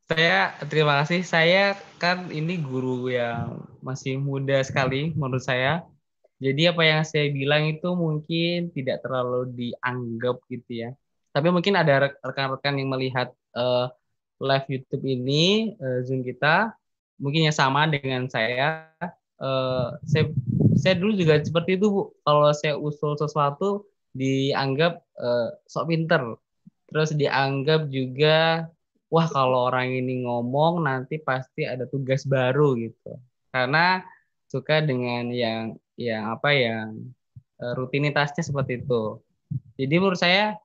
Saya terima kasih. Saya kan ini guru yang masih muda sekali menurut saya. Jadi apa yang saya bilang itu mungkin tidak terlalu dianggap gitu ya. Tapi mungkin ada rekan-rekan yang melihat live YouTube ini, Zoom kita, mungkin yang sama dengan saya. Saya dulu juga seperti itu Bu. Kalau saya usul sesuatu dianggap sok pinter. Terus dianggap juga, wah kalau orang ini ngomong nanti pasti ada tugas baru gitu. Karena suka dengan yang apa yang rutinitasnya seperti itu. Jadi menurut saya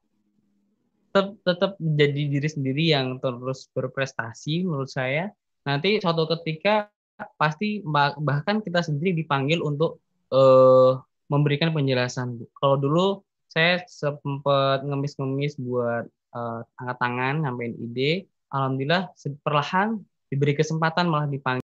tetap menjadi diri sendiri yang terus berprestasi menurut saya. Nanti suatu ketika pasti bahkan kita sendiri dipanggil untuk memberikan penjelasan. Kalau dulu saya sempat ngemis-ngemis buat angkat tangan, nyampein ide. Alhamdulillah perlahan diberi kesempatan malah dipanggil.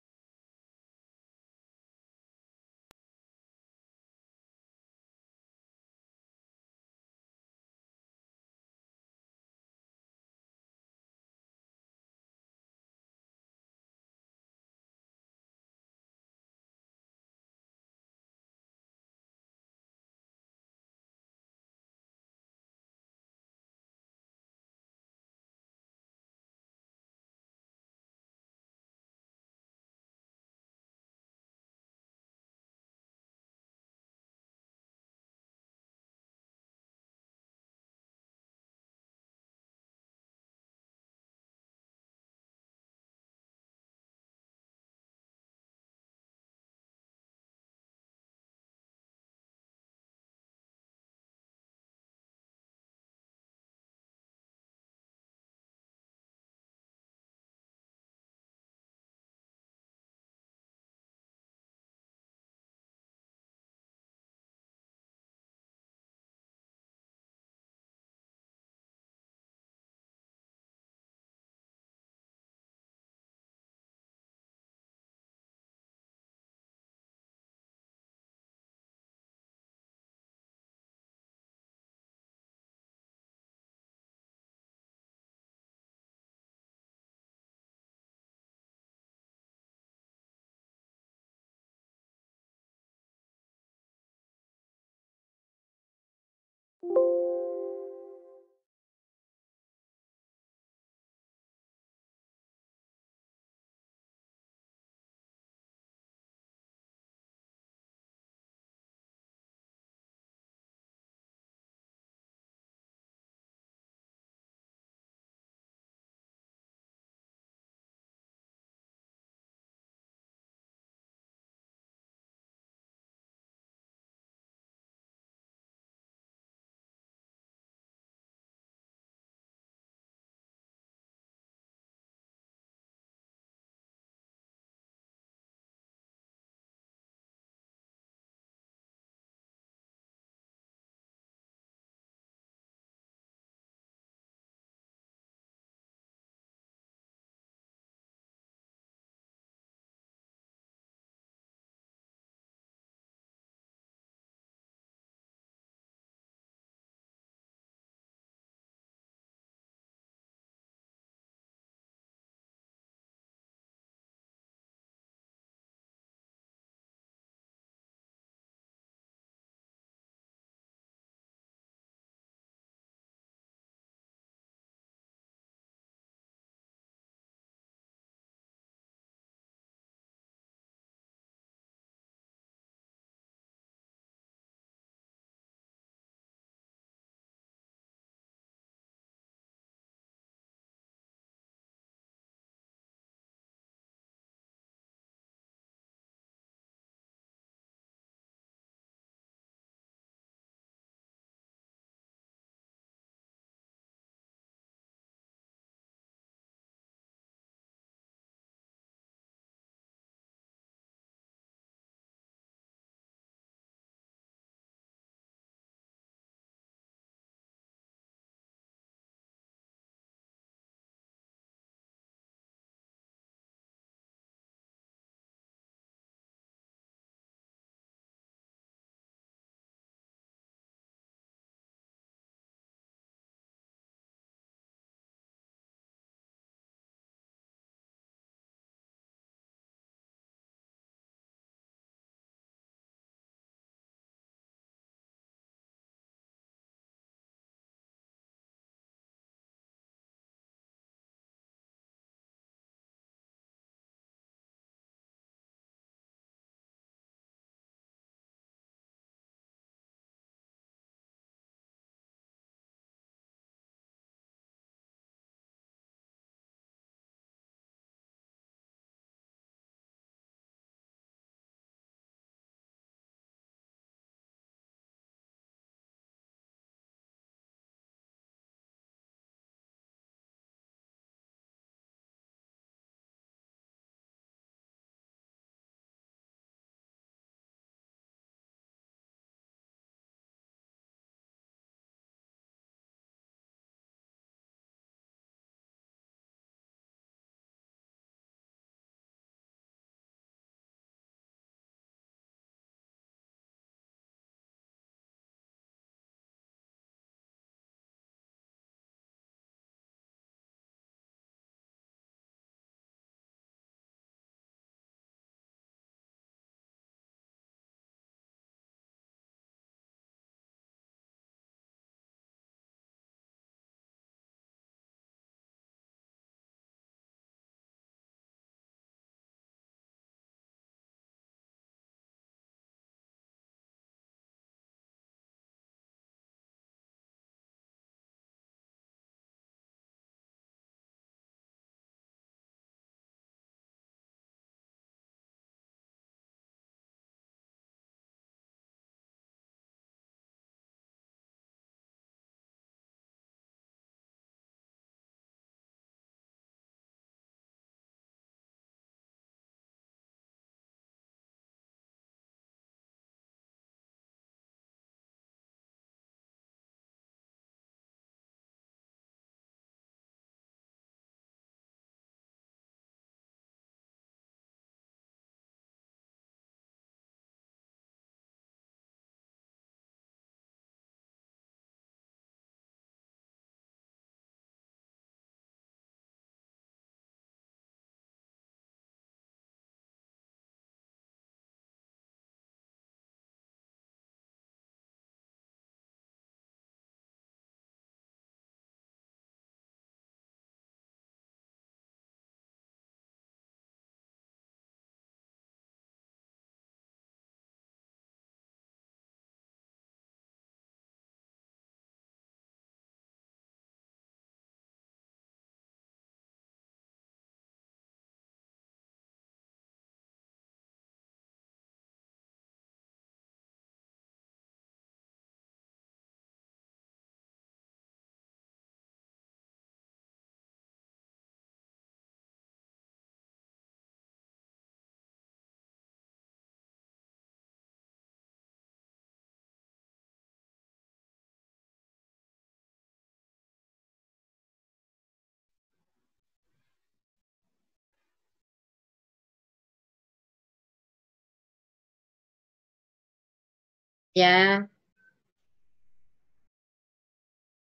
Ya.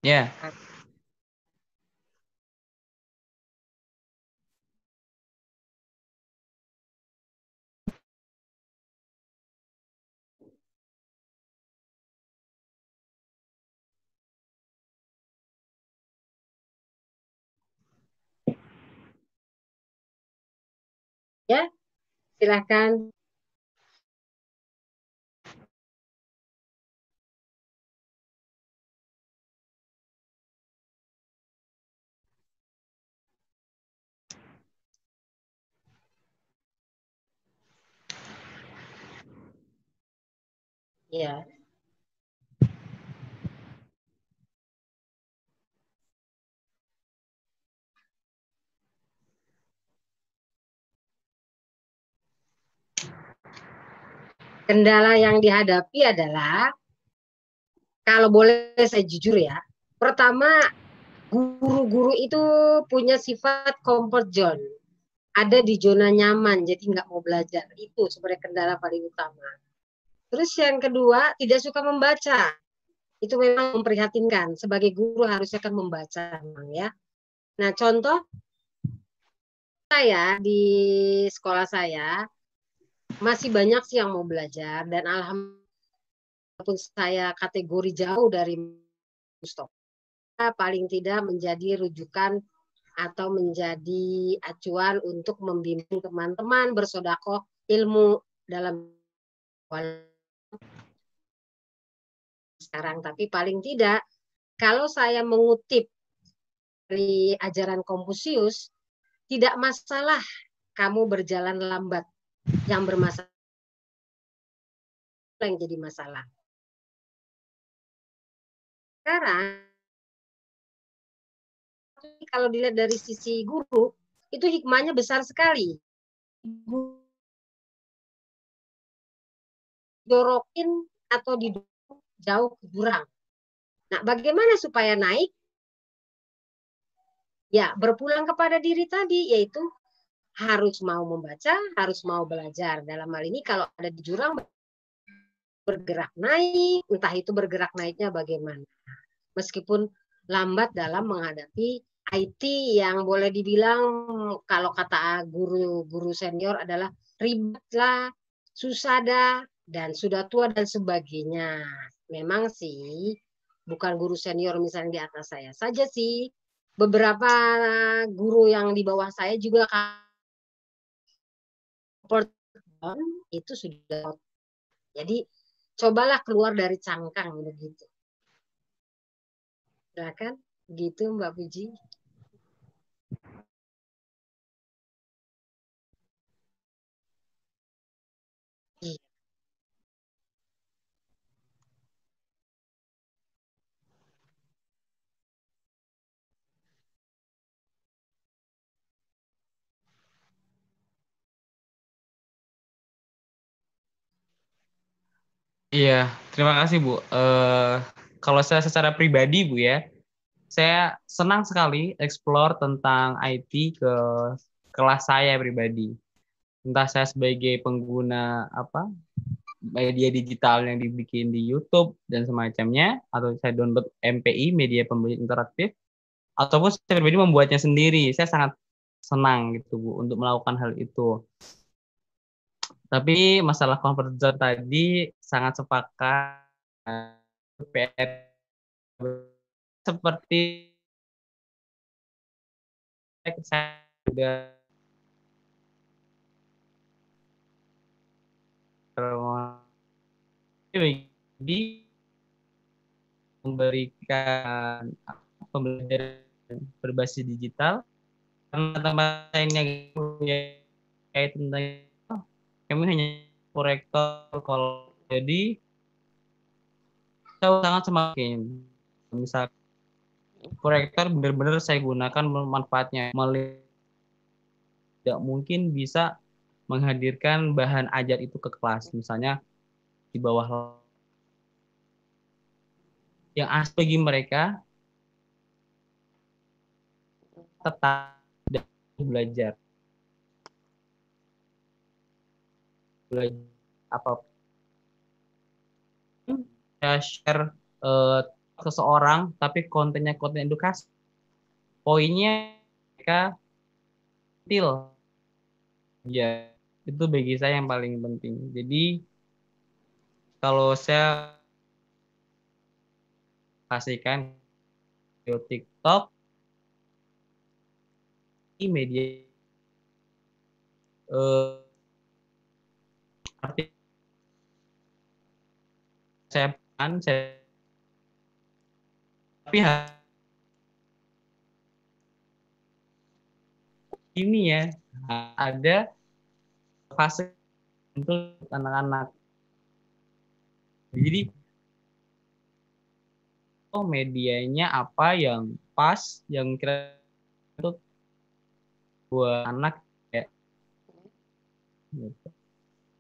Ya. Ya, silakan. Ya. Kendala yang dihadapi adalah, kalau boleh saya jujur ya, pertama guru-guru itu punya sifat comfort zone, ada di zona nyaman, jadi nggak mau belajar. Itu sebenarnya kendala paling utama. Terus yang kedua, tidak suka membaca. Itu memang memprihatinkan. Sebagai guru harusnya kan membaca, memang ya. Nah, contoh saya di sekolah saya masih banyak sih yang mau belajar, dan alhamdulillah saya kategori jauh dari Mustofa, paling tidak menjadi rujukan atau menjadi acuan untuk membimbing teman-teman bersodakoh ilmu dalam sekarang. Tapi paling tidak, kalau saya mengutip dari ajaran Konfusius, tidak masalah kamu berjalan lambat. Yang bermasalah yang jadi masalah. Sekarang, kalau dilihat dari sisi guru, itu hikmahnya besar sekali. Didorokin atau didorong jauh ke jurang. Nah, bagaimana supaya naik? Ya, berpulang kepada diri tadi, yaitu harus mau membaca, harus mau belajar. Dalam hal ini kalau ada di jurang, bergerak naik, entah itu bergerak naiknya bagaimana. Meskipun lambat dalam menghadapi IT yang boleh dibilang, kalau kata guru-guru senior adalah ribet lah, susah dah, dan sudah tua dan sebagainya. Memang sih, bukan guru senior misalnya di atas saya saja sih, beberapa guru yang di bawah saya juga itu sudah. Jadi cobalah keluar dari cangkang begitu. Silakan, gitu Mbak Puji. Iya, terima kasih Bu. Kalau saya secara pribadi Bu ya, saya senang sekali explore tentang IT ke kelas saya pribadi. Entah saya sebagai pengguna apa media digital yang dibikin di YouTube dan semacamnya, atau saya download MPI, media pembelajaran interaktif, ataupun saya pribadi membuatnya sendiri. Saya sangat senang gitu Bu untuk melakukan hal itu. Tapi masalah comfort zone tadi sangat sepakat. PR seperti saya sudah di memberikan pembelajaran berbasis digital karena tempat lainnya kayak tentang kami hanya korektor kalau jadi saya sangat semakin misal korektor benar-benar saya gunakan manfaatnya tidak mungkin bisa menghadirkan bahan ajar itu ke kelas misalnya di bawah yang asli bagi mereka tetap belajar apa share seseorang, tapi kontennya konten edukasi, poinnya mereka til. Ya, itu bagi saya yang paling penting. Jadi kalau saya kasihkan video TikTok di media arti saya tapi ini ya ada fase untuk anak-anak. Jadi medianya apa yang pas, yang kira untuk buat anak ya.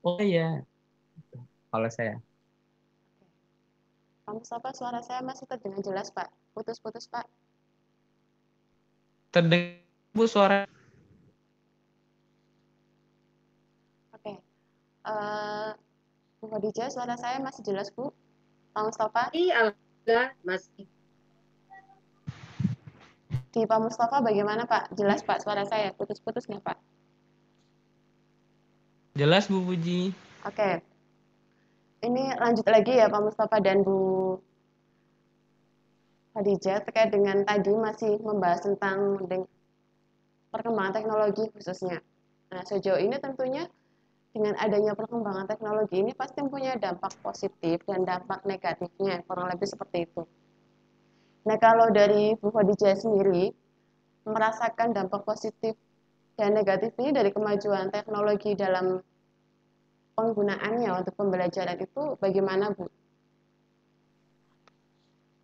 Oh iya, kalau saya. Pak Mustafa, suara saya masih terdengar jelas, Pak. Putus-putus, Pak. Terdengar Bu suara. Oke. Bu Khadijah, suara saya masih jelas, Bu? Pak Mustafa? Iya, masih. Di Pak Mustafa bagaimana, Pak? Jelas, Pak, suara saya. Putus-putus nggak, Pak? Jelas Bu Puji. Oke. Ini lanjut lagi ya Pak Mustafa dan Bu Khadijah terkait dengan tadi masih membahas tentang perkembangan teknologi khususnya. Nah, sejauh ini tentunya dengan adanya perkembangan teknologi ini pasti mempunyai dampak positif dan dampak negatifnya, kurang lebih seperti itu. Nah, kalau dari Bu Khadijah sendiri merasakan dampak positif dan negatif ini dari kemajuan teknologi dalam penggunaannya untuk pembelajaran itu bagaimana, Bu?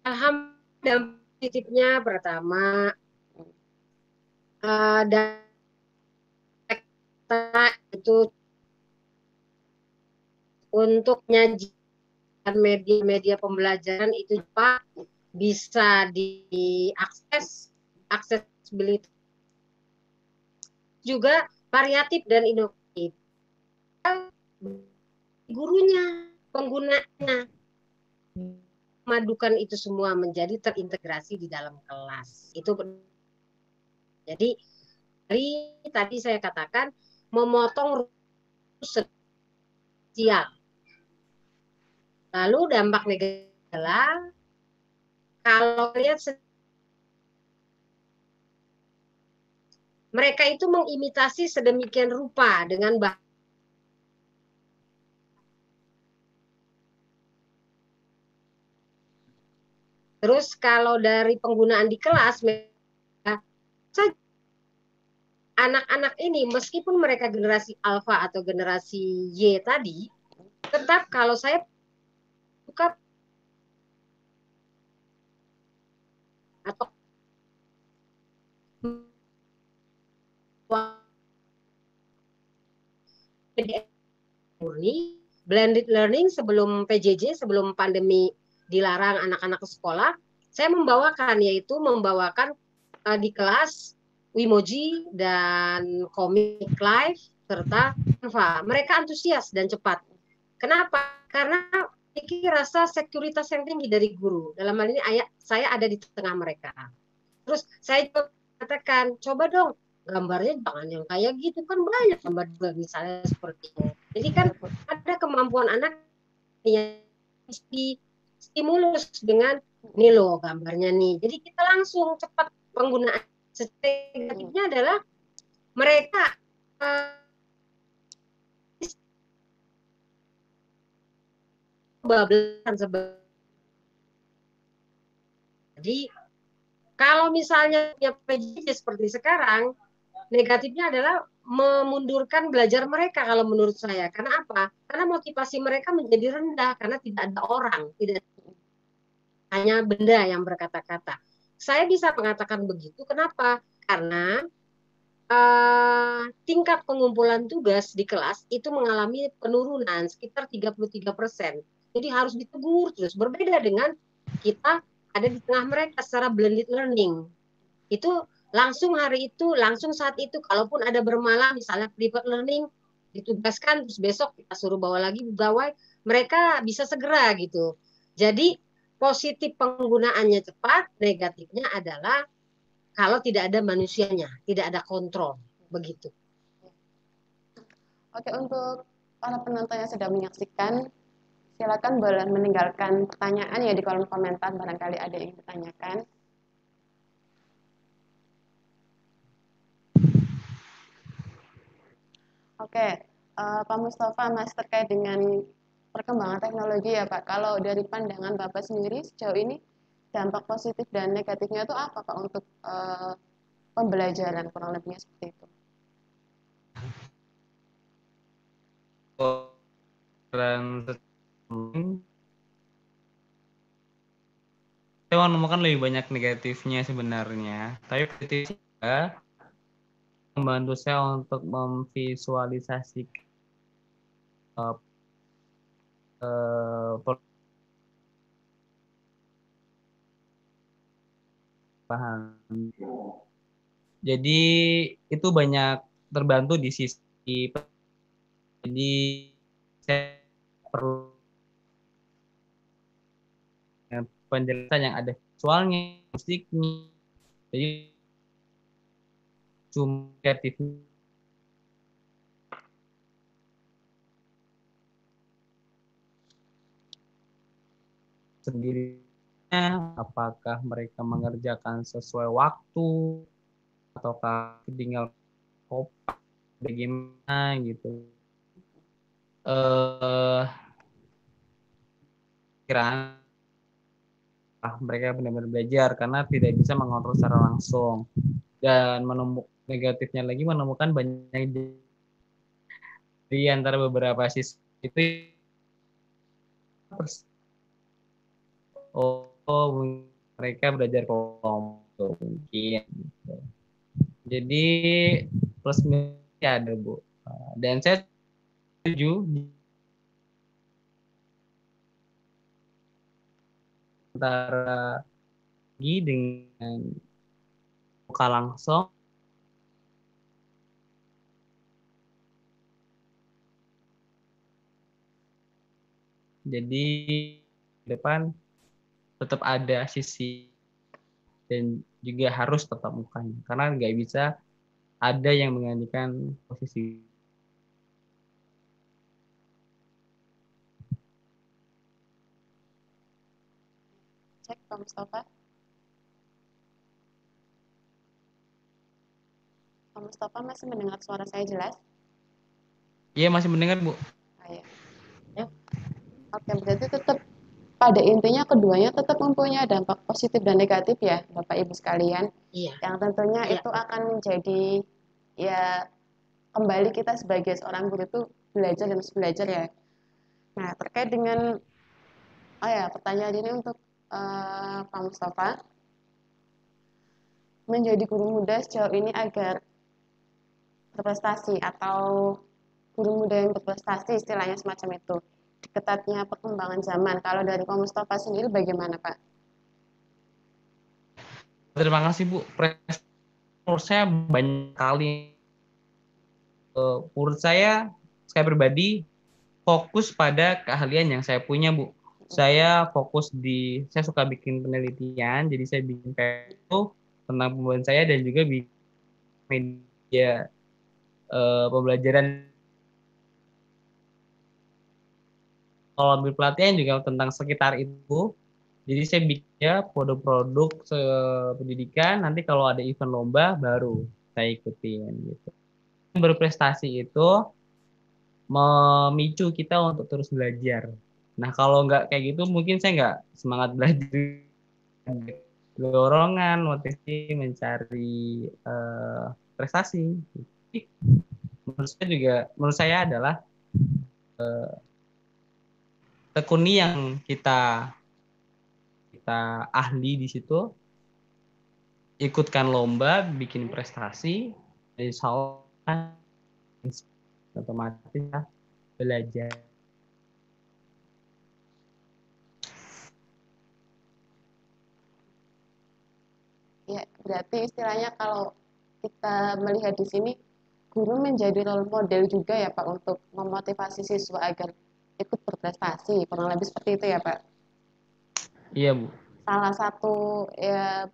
Alhamdulillah, positifnya pertama data itu untuk menyajikan media-media pembelajaran itu Pak bisa diakses, aksesibilitas juga variatif dan inovatif. Gurunya, penggunanya memadukan itu semua menjadi terintegrasi di dalam kelas. Itu jadi tadi saya katakan memotong sosial. Lalu dampak negatif adalah kalau lihat mereka itu mengimitasi sedemikian rupa dengan terus kalau dari penggunaan di kelas anak-anak ini meskipun mereka generasi alfa atau generasi Y tadi, tetap kalau saya buka atau murni blended learning sebelum PJJ, sebelum pandemi dilarang anak-anak ke sekolah, saya membawakan di kelas Wimoji dan Komik Live serta Canva. Mereka antusias dan cepat. Kenapa? Karena memiliki rasa sekuritas yang tinggi dari guru. Dalam hal ini saya ada di tengah mereka. Terus saya juga katakan, coba dong gambarnya jangan yang kayak gitu, kan banyak gambar juga misalnya seperti itu. Jadi kan ada kemampuan anak yang stimulus dengan nih loh gambarnya nih. Jadi kita langsung cepat penggunaan. Negatifnya adalah mereka bablasan sebenarnya. Jadi kalau misalnya PJJ seperti sekarang, negatifnya adalah memundurkan belajar mereka kalau menurut saya. Karena apa? Karena motivasi mereka menjadi rendah karena tidak ada orang, tidak hanya benda yang berkata-kata. Saya bisa mengatakan begitu. Kenapa? Karena tingkat pengumpulan tugas di kelas itu mengalami penurunan sekitar 33%. Jadi harus ditegur terus. Berbeda dengan kita ada di tengah mereka secara blended learning. Itu langsung hari itu, langsung saat itu, kalaupun ada bermalam, misalnya private learning, ditugaskan, terus besok kita suruh bawa lagi pegawai, mereka bisa segera gitu. Jadi positif penggunaannya cepat, negatifnya adalah kalau tidak ada manusianya, tidak ada kontrol, begitu. Oke, untuk para penonton yang sedang menyaksikan, silakan boleh meninggalkan pertanyaan ya di kolom komentar, barangkali ada yang ditanyakan. Oke, Pak Mustafa, Mas, terkait dengan perkembangan teknologi ya Pak, kalau dari pandangan Bapak sendiri sejauh ini dampak positif dan negatifnya itu apa Pak untuk pembelajaran, kurang lebihnya seperti itu? Saya menemukan lebih banyak negatifnya sebenarnya, tapi positifnya juga membantu saya untuk memvisualisasikan paham. Jadi itu banyak terbantu di sisi, jadi saya perlu penjelasan yang ada visualnya, musiknya, jadi cuma kreatif sendirinya, apakah mereka mengerjakan sesuai waktu ataukah tinggal kopi bagaimana gitu. Kiraan mereka benar-benar belajar karena tidak bisa mengontrol secara langsung, dan menemukan negatifnya lagi, menemukan banyak di antara beberapa siswa itu mereka belajar kelompok mungkin gitu. Jadi plus minusnya ada Bu, dan saya setuju antara dengan muka langsung. Jadi depan tetap ada sisi dan juga harus tetap mukanya, karena nggak bisa ada yang menggantikan posisi. Cek Pak Mustafa. Pak Mustafa masih mendengar suara saya jelas? Iya, masih mendengar Bu. Ya. Oke, berarti tetap pada intinya keduanya tetap mempunyai dampak positif dan negatif ya Bapak Ibu sekalian. Iya. Yang tentunya itu akan menjadi ya kembali kita sebagai seorang guru itu belajar dan belajar ya. Nah, terkait dengan pertanyaan ini untuk Pak Mustafa, menjadi guru muda sejauh ini agar berprestasi atau guru muda yang berprestasi istilahnya semacam itu, di ketatnya perkembangan zaman, kalau dari Pak Mustafa sendiri bagaimana Pak? Terima kasih Bu. Menurut saya banyak kali. Menurut saya pribadi fokus pada keahlian yang saya punya Bu. Saya suka bikin penelitian, jadi saya bikin itu tentang pembuatan saya dan juga bikin media pembelajaran. Kalau ambil pelatihan juga tentang sekitar itu. Jadi saya bikin produk-produk pendidikan, nanti kalau ada event lomba baru saya ikutin gitu. Berprestasi itu memicu kita untuk terus belajar. Nah, kalau nggak kayak gitu mungkin saya nggak semangat belajar. Dorongan, motivasi mencari prestasi. Menurut saya adalah tekuni yang kita ahli di situ, ikutkan lomba, bikin prestasi, insya Allah otomatis belajar. Ya, berarti istilahnya kalau kita melihat di sini, guru menjadi role model juga ya Pak untuk memotivasi siswa agar ikut berprestasi, kurang lebih seperti itu ya Pak? Iya, Bu. Salah satu ya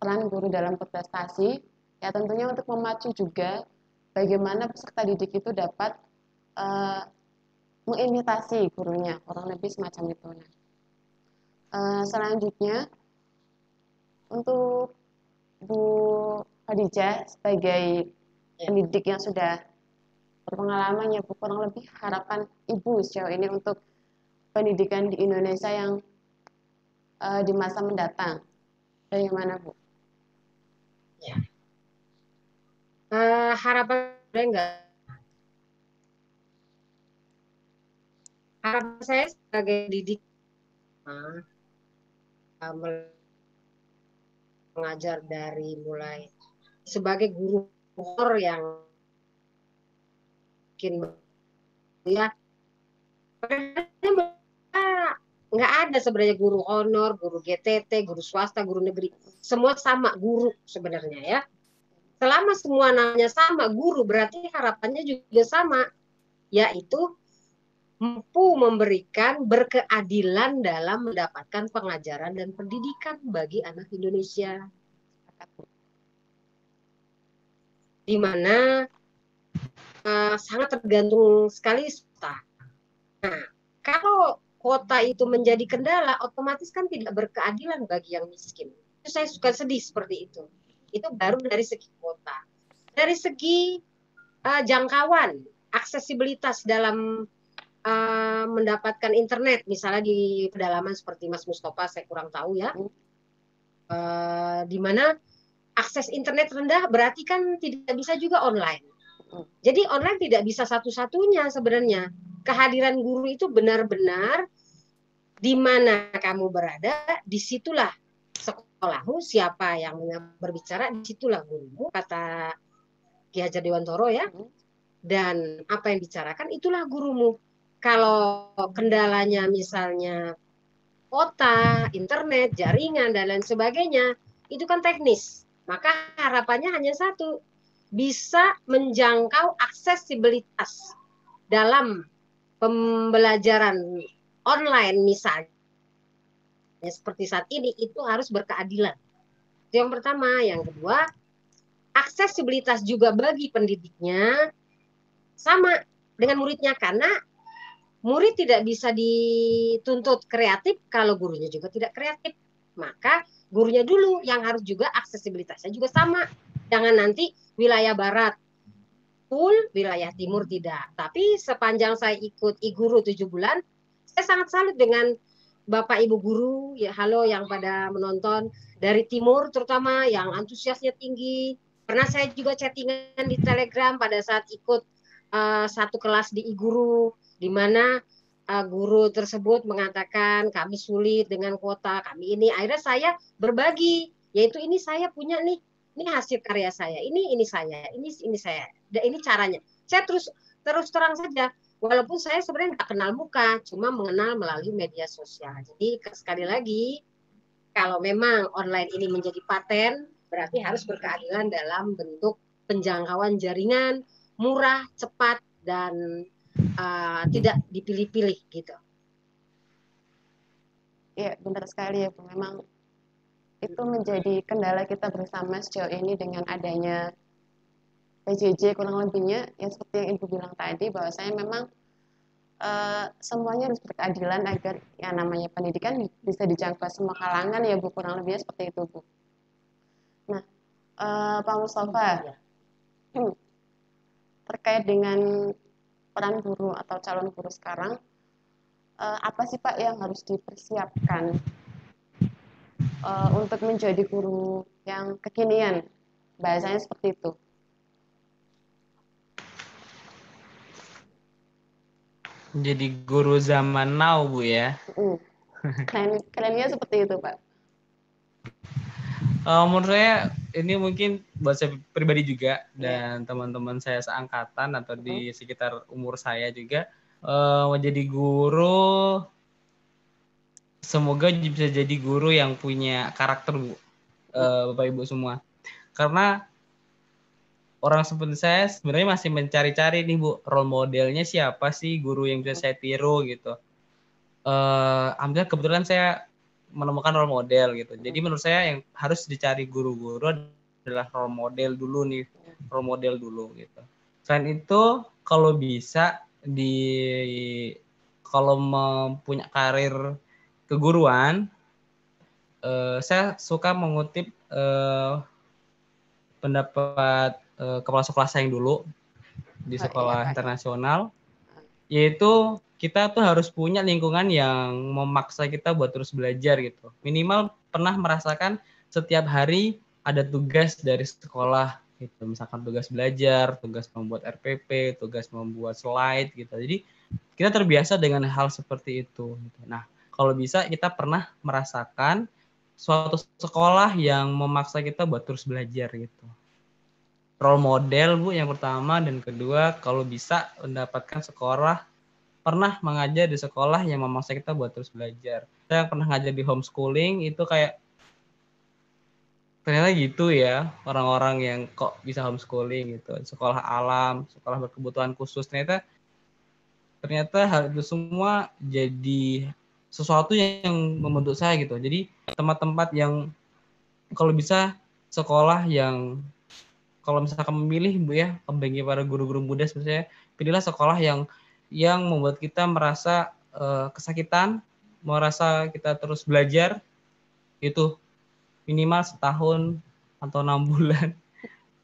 peran guru dalam berprestasi ya tentunya untuk memacu juga bagaimana peserta didik itu dapat mengimitasi gurunya, kurang lebih semacam itu. Selanjutnya untuk Bu Khadijah sebagai pendidik yang sudah berpengalaman ya Bu, kurang lebih harapan Ibu sejauh ini untuk pendidikan di Indonesia yang di masa mendatang. Bagaimana Bu? Ya. Harapan enggak. Harapan saya sebagai didik mengajar dari mulai sebagai guru honor yang mungkin ya nggak ada sebenarnya guru honor, guru GTT, guru swasta, guru negeri, semua sama guru sebenarnya ya. Selama semua namanya sama guru, berarti harapannya juga sama, yaitu mampu memberikan berkeadilan dalam mendapatkan pengajaran dan pendidikan bagi anak Indonesia. Di mana sangat tergantung sekali swasta. Nah, kalau kota itu menjadi kendala, otomatis kan tidak berkeadilan bagi yang miskin. Itu saya suka sedih seperti itu. Itu baru dari segi kota. Dari segi jangkauan, aksesibilitas dalam mendapatkan internet, misalnya di pedalaman seperti Mas Mustafa, saya kurang tahu ya, di mana akses internet rendah berarti kan tidak bisa juga online. Jadi online tidak bisa satu-satunya sebenarnya. Kehadiran guru itu benar-benar di mana kamu berada, disitulah sekolahmu, siapa yang berbicara, disitulah gurumu, kata Ki Hajar Dewantoro ya. Dan apa yang dibicarakan, itulah gurumu. Kalau kendalanya misalnya kota, internet, jaringan, dan lain sebagainya, itu kan teknis. Maka harapannya hanya satu, bisa menjangkau aksesibilitas dalam pembelajaran online misalnya. Seperti saat ini, itu harus berkeadilan. Itu yang pertama. Yang kedua, aksesibilitas juga bagi pendidiknya sama dengan muridnya, karena murid tidak bisa dituntut kreatif kalau gurunya juga tidak kreatif. Maka gurunya dulu yang harus juga aksesibilitasnya juga sama. Jangan nanti wilayah barat full, wilayah timur tidak. Tapi sepanjang saya ikut e-guru 7 bulan, saya sangat salut dengan Bapak Ibu guru, ya halo yang pada menonton dari timur terutama yang antusiasnya tinggi. Pernah saya juga chattingan di Telegram pada saat ikut satu kelas di e-guru, di mana guru tersebut mengatakan kami sulit dengan kuota, kami ini. Akhirnya saya berbagi, yaitu ini saya punya nih, ini hasil karya saya, ini saya, ini saya, dan ini caranya. Saya terus terang saja, walaupun saya sebenarnya nggak kenal muka, cuma mengenal melalui media sosial. Jadi sekali lagi, kalau memang online ini menjadi paten, berarti harus berkeadilan dalam bentuk penjangkauan jaringan, murah, cepat, dan tidak dipilih-pilih gitu. Iya, benar sekali ya Bu. Memang itu menjadi kendala kita bersama sejauh ini dengan adanya PJJ kurang lebihnya yang seperti yang Ibu bilang tadi, bahwa saya memang semuanya harus berkeadilan agar yang namanya pendidikan bisa dijangkau semua kalangan ya Bu, kurang lebihnya seperti itu Bu. Nah, Pak Mustafa, terkait dengan peran guru atau calon guru sekarang, apa sih Pak yang harus dipersiapkan untuk menjadi guru yang kekinian, bahasanya seperti itu? Jadi guru zaman now Bu ya. Kerennya seperti itu Pak. Menurut saya ini mungkin buat saya pribadi juga dan teman-teman saya seangkatan atau di sekitar umur saya juga, menjadi guru semoga bisa jadi guru yang punya karakter Bu, Bapak Ibu semua. Karena orang seperti saya sebenarnya masih mencari-cari nih Bu, role modelnya siapa sih guru yang bisa saya tiru gitu. Alhamdulillah kebetulan saya menemukan role model gitu. Jadi menurut saya yang harus dicari guru-guru adalah role model dulu nih, role model dulu gitu. Selain itu kalau bisa kalau mempunyai karir keguruan, saya suka mengutip pendapat kepala sekolah saya yang dulu di sekolah internasional, yaitu kita tuh harus punya lingkungan yang memaksa kita buat terus belajar gitu. Minimal pernah merasakan setiap hari ada tugas dari sekolah gitu. Misalkan tugas belajar, tugas membuat RPP, tugas membuat slide gitu. Jadi kita terbiasa dengan hal seperti itu. Nah, kalau bisa kita pernah merasakan suatu sekolah yang memaksa kita buat terus belajar gitu. Role model Bu yang pertama, dan kedua kalau bisa mendapatkan sekolah pernah mengajar di sekolah yang memaksa kita buat terus belajar. Saya pernah ngajar di homeschooling, itu kayak ternyata gitu ya orang-orang yang kok bisa homeschooling gitu. Sekolah alam, sekolah berkebutuhan khusus, ternyata hal itu semua jadi sesuatu yang membentuk saya gitu. Jadi tempat-tempat yang kalau bisa sekolah yang kalau misalkan memilih Bu ya, bagi para guru-guru muda sebenarnya pilihlah sekolah yang membuat kita merasa kesakitan, merasa kita terus belajar, itu minimal setahun atau 6 bulan.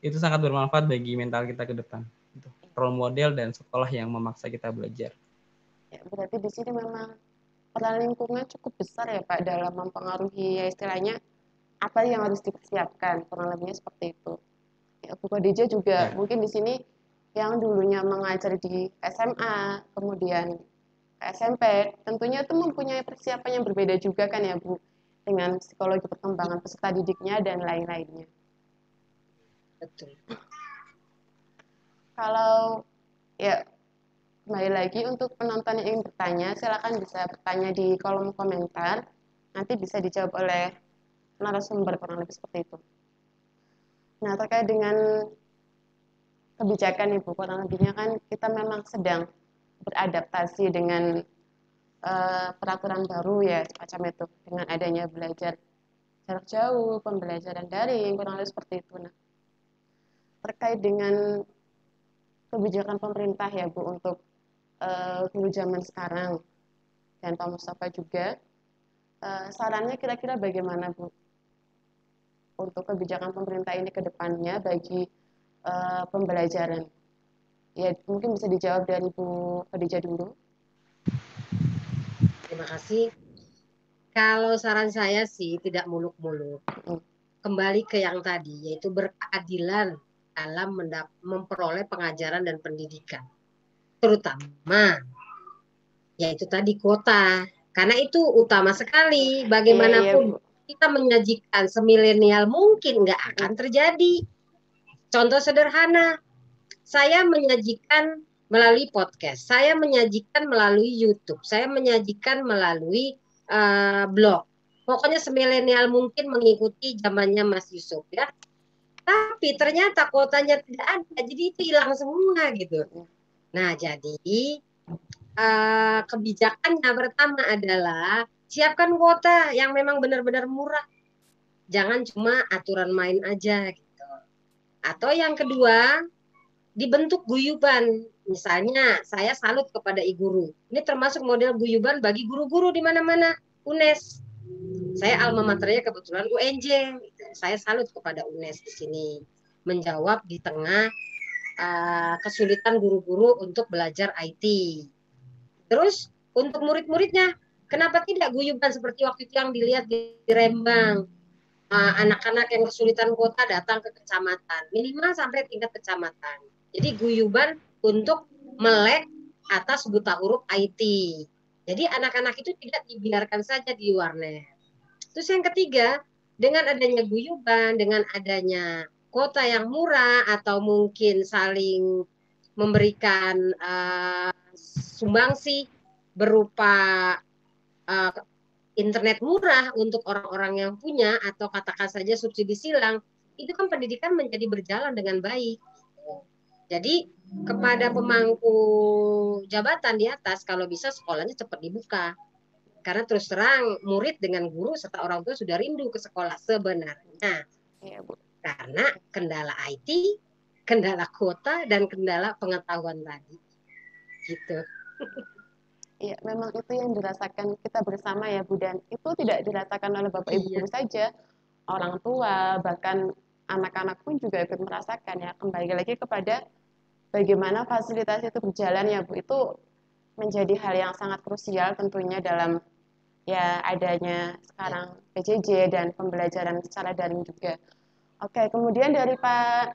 Itu sangat bermanfaat bagi mental kita ke depan. Itu role model dan sekolah yang memaksa kita belajar. Ya, berarti di sini memang peran lingkungan cukup besar ya Pak dalam mempengaruhi ya istilahnya apa yang harus dipersiapkan, kurang lebihnya seperti itu. Ya, Bu Khadijah juga mungkin di sini yang dulunya mengajar di SMA, kemudian ke SMP, tentunya itu mempunyai persiapan yang berbeda juga kan ya Bu, dengan psikologi perkembangan peserta didiknya dan lain-lainnya. Betul. Kalau ya kembali lagi untuk penonton yang ingin bertanya, silakan bisa bertanya di kolom komentar, nanti bisa dijawab oleh narasumber kurang lebih seperti itu. Nah, terkait dengan kebijakan Ibu, kurang lebihnya kan kita memang sedang beradaptasi dengan peraturan baru ya semacam itu, dengan adanya belajar jarak jauh, pembelajaran daring, kurang lebih seperti itu. Nah, terkait dengan kebijakan pemerintah ya Bu untuk guru zaman sekarang dan Pak Mustafa juga, sarannya kira-kira bagaimana Bu untuk kebijakan pemerintah ini ke depannya bagi pembelajaran? Ya mungkin bisa dijawab dari Bu Khadijah dulu. Terima kasih. Kalau saran saya sih tidak muluk-muluk. Kembali ke yang tadi, yaitu berkeadilan dalam memperoleh pengajaran dan pendidikan. Terutama, yaitu tadi kuota. Karena itu utama sekali. Bagaimanapun kita menyajikan semilenial mungkin nggak akan terjadi. Contoh sederhana, saya menyajikan melalui podcast, saya menyajikan melalui YouTube, saya menyajikan melalui blog. Pokoknya semilenial mungkin mengikuti zamannya Mas Yusuf ya. Tapi ternyata kuotanya tidak ada, jadi itu hilang semua gitu. Nah, jadi kebijakannya pertama adalah siapkan kuota yang memang benar-benar murah. Jangan cuma aturan main aja gitu. Atau yang kedua, dibentuk guyuban. Misalnya, saya salut kepada guru. Ini termasuk model guyuban bagi guru-guru di mana-mana. UNES. Saya alma maternya kebetulan UNJ. Saya salut kepada UNES di sini. Menjawab di tengah kesulitan guru-guru untuk belajar IT. Terus, untuk murid-muridnya, kenapa tidak guyuban seperti waktu itu yang dilihat di Rembang? Anak-anak yang kesulitan kuota datang ke kecamatan. Minimal sampai tingkat kecamatan. Jadi guyuban untuk melek atas buta huruf IT. Jadi anak-anak itu tidak dibiarkan saja di warnet. Terus yang ketiga, dengan adanya guyuban, dengan adanya kuota yang murah atau mungkin saling memberikan sumbangsi berupa internet murah untuk orang-orang yang punya atau katakan saja subsidi silang, itu kan pendidikan menjadi berjalan dengan baik. Jadi kepada pemangku jabatan di atas, kalau bisa sekolahnya cepat dibuka. Karena terus terang murid dengan guru serta orang tua sudah rindu ke sekolah sebenarnya. Iya, Bu. Karena kendala IT, kendala kuota, dan kendala pengetahuan tadi. Gitu. Iya, memang itu yang dirasakan kita bersama ya Bu, dan itu tidak dirasakan oleh Bapak Ibu guru saja, orang tua, bahkan anak-anak pun juga ikut merasakan ya. Kembali lagi kepada bagaimana fasilitas itu berjalan ya Bu, itu menjadi hal yang sangat krusial tentunya dalam ya adanya sekarang PJJ dan pembelajaran secara daring juga. Oke, kemudian dari Pak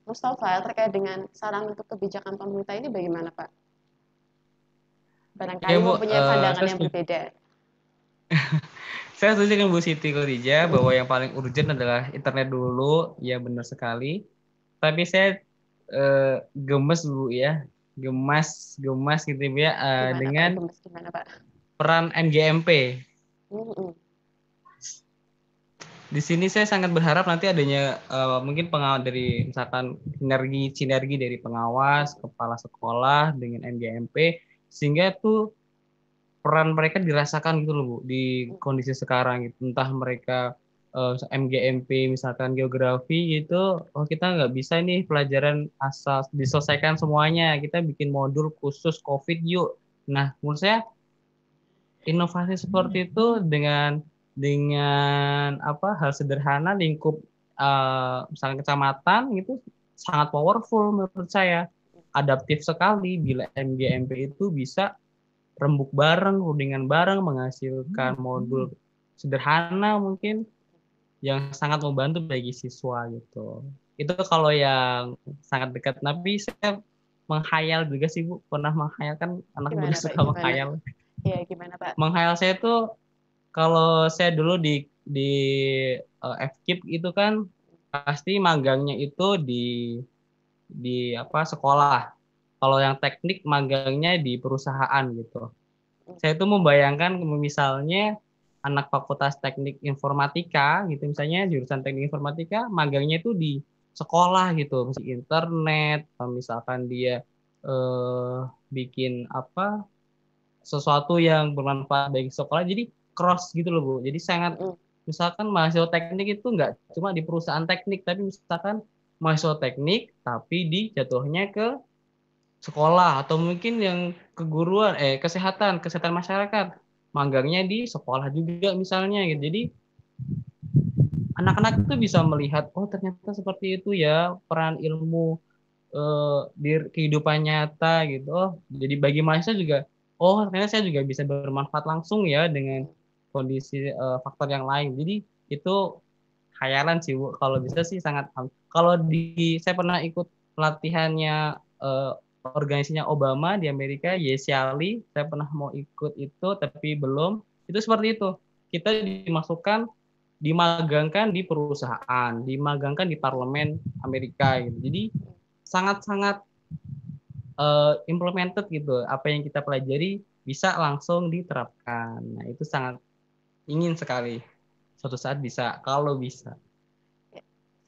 Mustafa terkait dengan saran untuk kebijakan pemerintah ini bagaimana Pak? Barangkali Ya Bu, mempunyai pandangan saya yang berbeda. Saya setuju dengan Bu Siti Khadijah bahwa yang paling urgent adalah internet dulu, ya benar sekali. Tapi saya gemes Bu ya, gemas gitu ya dengan Pak? Gimana Pak? peran NGMP. Di sini saya sangat berharap nanti adanya mungkin pengawas dari misalkan sinergi dari pengawas, kepala sekolah dengan NGMP sehingga tuh peran mereka dirasakan gitu loh Bu di kondisi sekarang gitu. Entah mereka MGMP misalkan geografi gitu, oh kita nggak bisa nih pelajaran asal diselesaikan semuanya, kita bikin modul khusus COVID yuk. Nah menurut saya inovasi seperti itu dengan apa hal sederhana lingkup misalkan kecamatan gitu sangat powerful menurut saya, adaptif sekali bila MGMP itu bisa rembuk bareng, rundingan bareng, menghasilkan modul sederhana mungkin yang sangat membantu bagi siswa gitu. Itu kalau yang sangat dekat. Tapi saya menghayal juga sih Bu, pernah menghayal kan anak muda suka menghayal. Iya, gimana Pak? Menghayal saya tuh kalau saya dulu di FKIP itu kan pasti magangnya itu di apa sekolah. Kalau yang teknik magangnya di perusahaan gitu. Saya itu membayangkan misalnya anak fakultas teknik informatika gitu misalnya jurusan teknik informatika magangnya itu di sekolah gitu, misalnya internet, misalkan dia bikin apa sesuatu yang bermanfaat bagi sekolah, jadi cross gitu loh Bu. Jadi sangat misalkan mahasiswa teknik itu nggak cuma di perusahaan teknik, tapi misalkan mahasiswa teknik tapi di jatuhnya ke sekolah atau mungkin yang keguruan kesehatan masyarakat magangnya di sekolah juga misalnya gitu. Jadi anak-anak itu bisa melihat oh ternyata seperti itu ya peran ilmu di kehidupan nyata gitu. Oh jadi bagi mahasiswa juga oh ternyata saya juga bisa bermanfaat langsung ya dengan kondisi faktor yang lain. Jadi itu khayalan sih Bu. Kalau bisa sih sangat kalau saya pernah ikut pelatihannya organisasinya Obama di Amerika, Yesiali, saya pernah mau ikut itu tapi belum. Itu seperti itu. Kita dimagangkan di perusahaan, dimagangkan di parlemen Amerika gitu. Jadi sangat-sangat implemented gitu. Apa yang kita pelajari bisa langsung diterapkan. Nah, itu sangat ingin sekali suatu saat bisa, kalau bisa.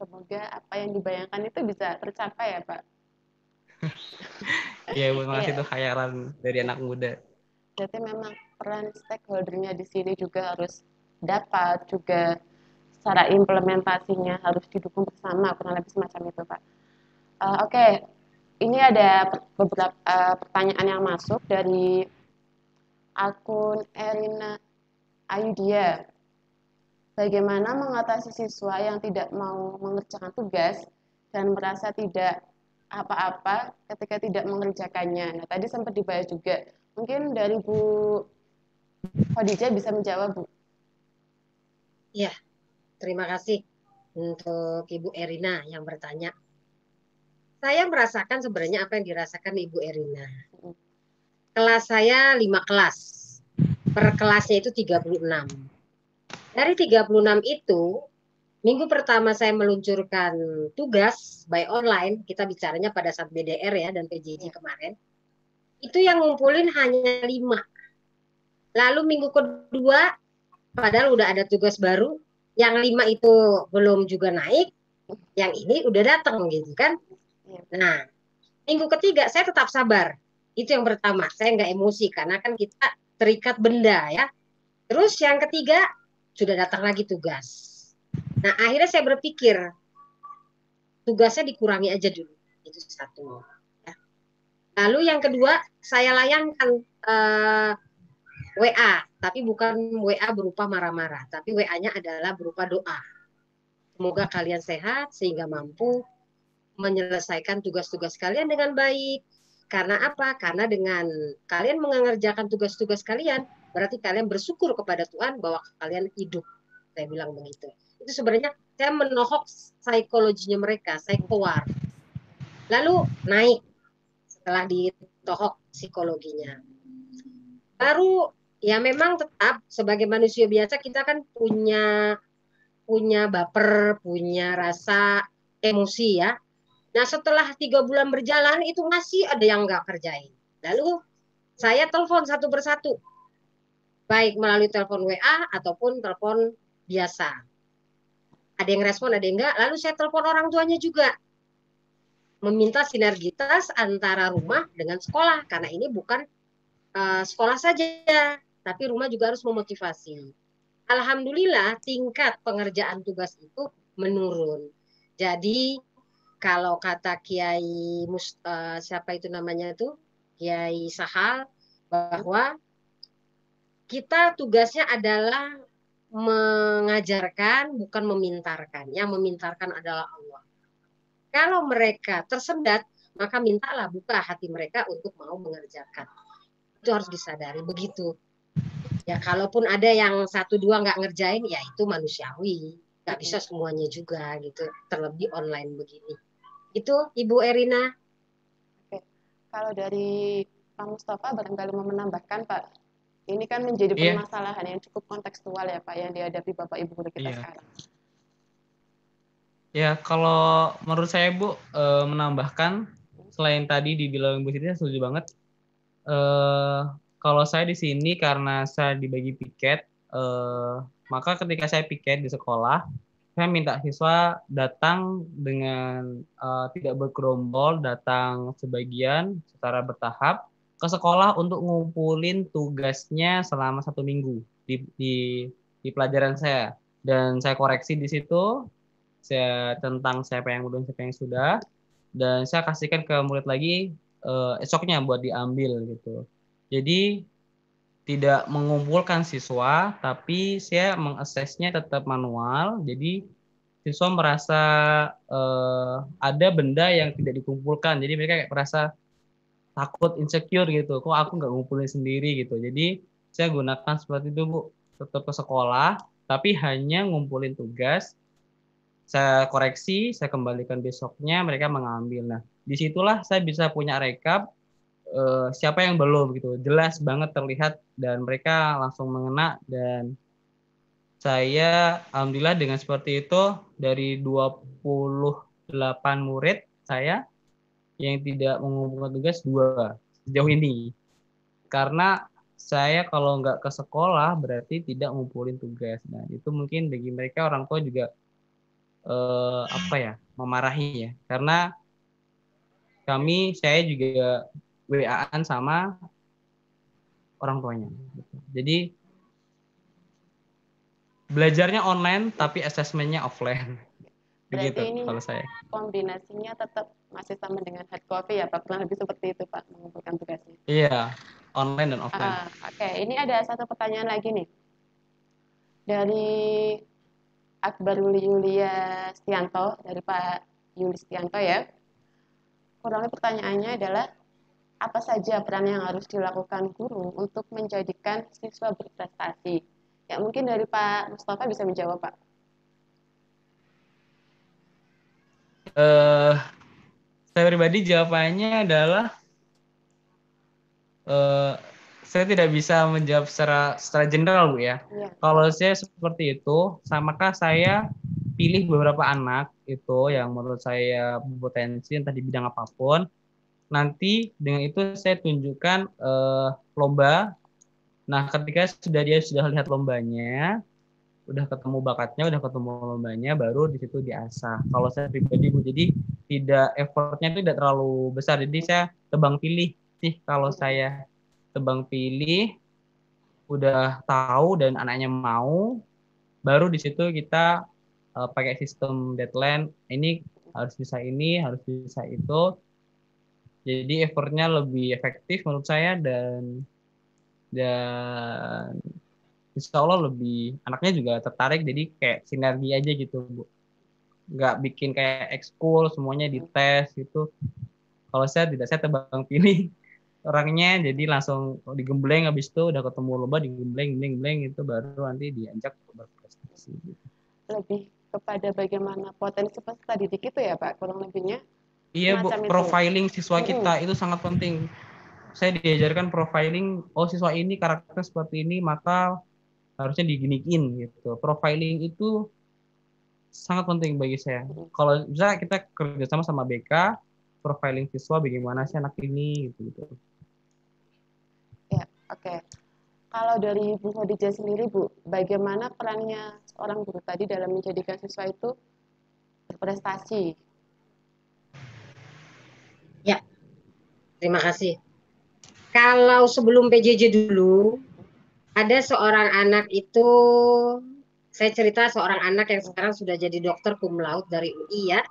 Semoga apa yang dibayangkan itu bisa tercapai ya Pak. Iya, makasih itu khayalan dari anak muda. Berarti memang peran stakeholder-nya di sini juga harus dapat, juga secara implementasinya harus didukung bersama, kurang lebih semacam itu Pak. Oke, ini ada beberapa pertanyaan yang masuk dari akun Erina Ayudia. Bagaimana mengatasi siswa yang tidak mau mengerjakan tugas dan merasa tidak apa-apa ketika tidak mengerjakannya. Nah, tadi sempat dibahas juga. Mungkin dari Bu Khadijah bisa menjawab, Bu. Ya, terima kasih untuk Ibu Erina yang bertanya. Saya merasakan sebenarnya apa yang dirasakan Ibu Erina. Kelas saya 5 kelas. Per kelasnya itu 36. Dari 36 itu, minggu pertama saya meluncurkan tugas by online, kita bicaranya pada saat BDR ya dan PJJ kemarin, itu yang ngumpulin hanya 5. Lalu minggu kedua, padahal udah ada tugas baru, yang 5 itu belum juga naik, yang ini udah datang gitu kan. Nah, minggu ketiga saya tetap sabar. Itu yang pertama, saya nggak emosi karena kan kita terikat benda ya. Terus yang ketiga, sudah datang lagi tugas. Nah, akhirnya saya berpikir, tugasnya dikurangi aja dulu. Itu satu. Ya. Lalu yang kedua, saya layangkan WA, tapi bukan WA berupa marah-marah, tapi WA-nya adalah berupa doa. Semoga kalian sehat sehingga mampu menyelesaikan tugas-tugas kalian dengan baik. Karena apa? Karena dengan kalian mengerjakan tugas-tugas kalian, berarti kalian bersyukur kepada Tuhan bahwa kalian hidup. Saya bilang begitu. Itu sebenarnya saya menohok psikologinya mereka, saya keluar. Lalu naik setelah ditohok psikologinya. Baru ya memang tetap sebagai manusia biasa kita kan punya baper, punya rasa emosi ya. Nah setelah 3 bulan berjalan itu masih ada yang nggak kerjain. Lalu saya telepon satu persatu, baik melalui telepon WA ataupun telepon biasa. Ada yang respon, ada yang enggak. Lalu saya telepon orang tuanya juga, meminta sinergitas antara rumah dengan sekolah, karena ini bukan sekolah saja, tapi rumah juga harus memotivasi. Alhamdulillah tingkat pengerjaan tugas itu menurun. Jadi kalau kata Kiai siapa itu namanya tuh, Kiai Sahal, bahwa kita tugasnya adalah mengajarkan bukan memintarkan. Yang memintarkan adalah Allah. Kalau mereka tersendat, maka mintalah buka hati mereka untuk mau mengerjakan. Itu harus disadari begitu. Ya kalaupun ada yang 1-2 nggak ngerjain, ya itu manusiawi. Nggak bisa semuanya juga gitu. Terlebih online begini. Itu Ibu Erina. Oke. Kalau dari Pak Mustafa barangkali mau menambahkan Pak, ini kan menjadi permasalahan yang cukup kontekstual ya Pak, yang dihadapi Bapak Ibu guru kita sekarang. Ya kalau menurut saya Bu, menambahkan selain tadi dibilang Bu Siti, saya setuju banget. Kalau saya di sini karena saya dibagi piket, maka ketika saya piket di sekolah, saya minta siswa datang dengan tidak bergerombol, datang sebagian secara bertahap ke sekolah untuk ngumpulin tugasnya selama 1 minggu di pelajaran saya. Dan saya koreksi di situ, saya tentang siapa yang belum, siapa yang sudah, dan saya kasihkan ke murid lagi esoknya buat diambil gitu. Jadi tidak mengumpulkan siswa, tapi saya mengaksesnya tetap manual. Jadi siswa merasa ada benda yang tidak dikumpulkan. Jadi mereka kayak merasa takut, insecure gitu. Kok aku nggak ngumpulin sendiri gitu. Jadi saya gunakan seperti itu Bu. Tetap ke sekolah, tapi hanya ngumpulin tugas. Saya koreksi, saya kembalikan besoknya, mereka mengambil. Nah, disitulah saya bisa punya rekap siapa yang belum gitu, jelas banget terlihat dan mereka langsung mengena. Dan saya alhamdulillah dengan seperti itu dari 28 murid saya yang tidak mengumpulkan tugas 2 sejauh ini. Karena saya kalau nggak ke sekolah berarti tidak ngumpulin tugas. Nah itu mungkin bagi mereka orang tua juga memarahi ya, karena saya juga WA-an sama orang tuanya. Jadi belajarnya online tapi asesmennya offline. Begitu ini kalau saya. Kombinasinya tetap masih sama dengan hard copy ya Pak, kurang lebih seperti itu Pak, mengumpulkan tugasnya. Iya, online dan offline. Oke, ini ada satu pertanyaan lagi nih. Dari Akbarul Yulia Stianto, dari Pak Yuli Stianto ya. Kurang lebih pertanyaannya adalah, apa saja peran yang harus dilakukan guru untuk menjadikan siswa berprestasi? Ya mungkin dari Pak Mustafa bisa menjawab Pak. Saya pribadi jawabannya adalah saya tidak bisa menjawab secara general Bu ya. Kalau saya seperti itu, maka saya pilih beberapa anak itu yang menurut saya berpotensi entah di bidang apapun. Nanti dengan itu saya tunjukkan lomba. Nah, ketika dia sudah lihat lombanya, udah ketemu bakatnya, udah ketemu lombanya, baru di situ diasah. Kalau saya pribadi Bu, jadi tidak effortnya itu tidak terlalu besar. Jadi saya tebang pilih sih kalau saya tebang pilih udah tahu dan anaknya mau, baru di situ kita pakai sistem deadline. Ini harus bisa itu. Jadi effortnya lebih efektif menurut saya dan insya Allah lebih anaknya juga tertarik. Jadi kayak sinergi aja gitu, Bu. Nggak bikin kayak ekskul semuanya dites gitu. Kalau saya tidak, saya tebang pilih orangnya, jadi langsung digembleng, habis itu udah ketemu lomba digembleng itu baru nanti diajak berprestasi gitu. Lebih kepada bagaimana potensi peserta didik itu ya Pak, kurang lebihnya. Iya Bu, profiling siswa kita itu sangat penting. Saya diajarkan profiling, oh siswa ini karakter seperti ini, maka harusnya diginiin gitu. Profiling itu sangat penting bagi saya. Kalau bisa kita kerjasama sama BK, profiling siswa bagaimana sih anak ini gitu. Ya, oke. Kalau dari Bu Khadijah sendiri, Bu, bagaimana perannya seorang guru tadi dalam menjadikan siswa itu berprestasi? Ya, terima kasih. Kalau sebelum PJJ dulu, ada seorang anak itu, saya cerita seorang anak yang sekarang sudah jadi dokter cum laude dari UI ya.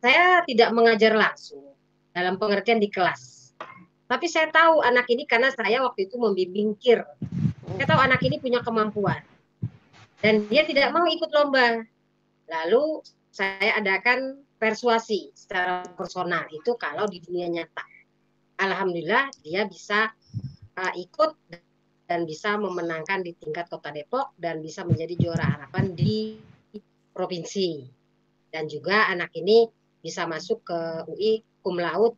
Saya tidak mengajar langsung dalam pengertian di kelas. Tapi saya tahu anak ini karena saya waktu itu membimbing KIR. Saya tahu anak ini punya kemampuan. Dan dia tidak mau ikut lomba. Lalu saya adakan persuasi secara personal itu kalau di dunia nyata. Alhamdulillah dia bisa ikut dan bisa memenangkan di tingkat Kota Depok dan bisa menjadi juara harapan di provinsi. Dan juga anak ini bisa masuk ke UI cum laude,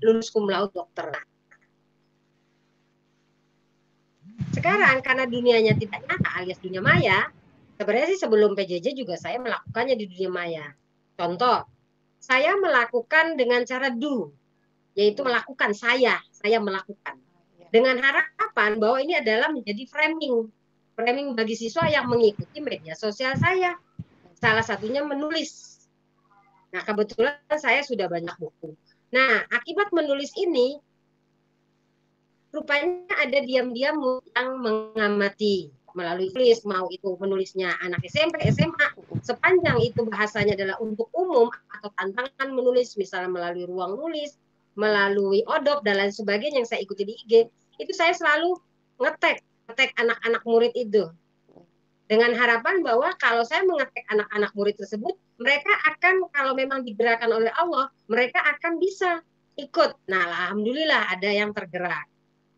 lulus cum laude dokter. Sekarang karena dunianya tidak nyata alias dunia maya, sebenarnya sih sebelum PJJ juga saya melakukannya di dunia maya. Contoh, saya melakukan dengan cara do, yaitu melakukan saya melakukan. Dengan harapan bahwa ini adalah menjadi framing bagi siswa yang mengikuti media sosial saya. Salah satunya menulis. Nah, kebetulan saya sudah banyak buku. Nah, akibat menulis ini, rupanya ada diam-diam yang mengamati melalui tulis, mau itu menulisnya anak SMP, SMA, sepanjang itu bahasanya adalah untuk umum atau tantangan menulis, misalnya melalui ruang nulis, melalui odop, dan lain sebagainya yang saya ikuti di IG, itu saya selalu ngetek anak-anak murid itu. Dengan harapan bahwa kalau saya mengetek anak-anak murid tersebut, mereka akan, kalau memang digerakkan oleh Allah, mereka akan bisa ikut. Nah, alhamdulillah ada yang tergerak.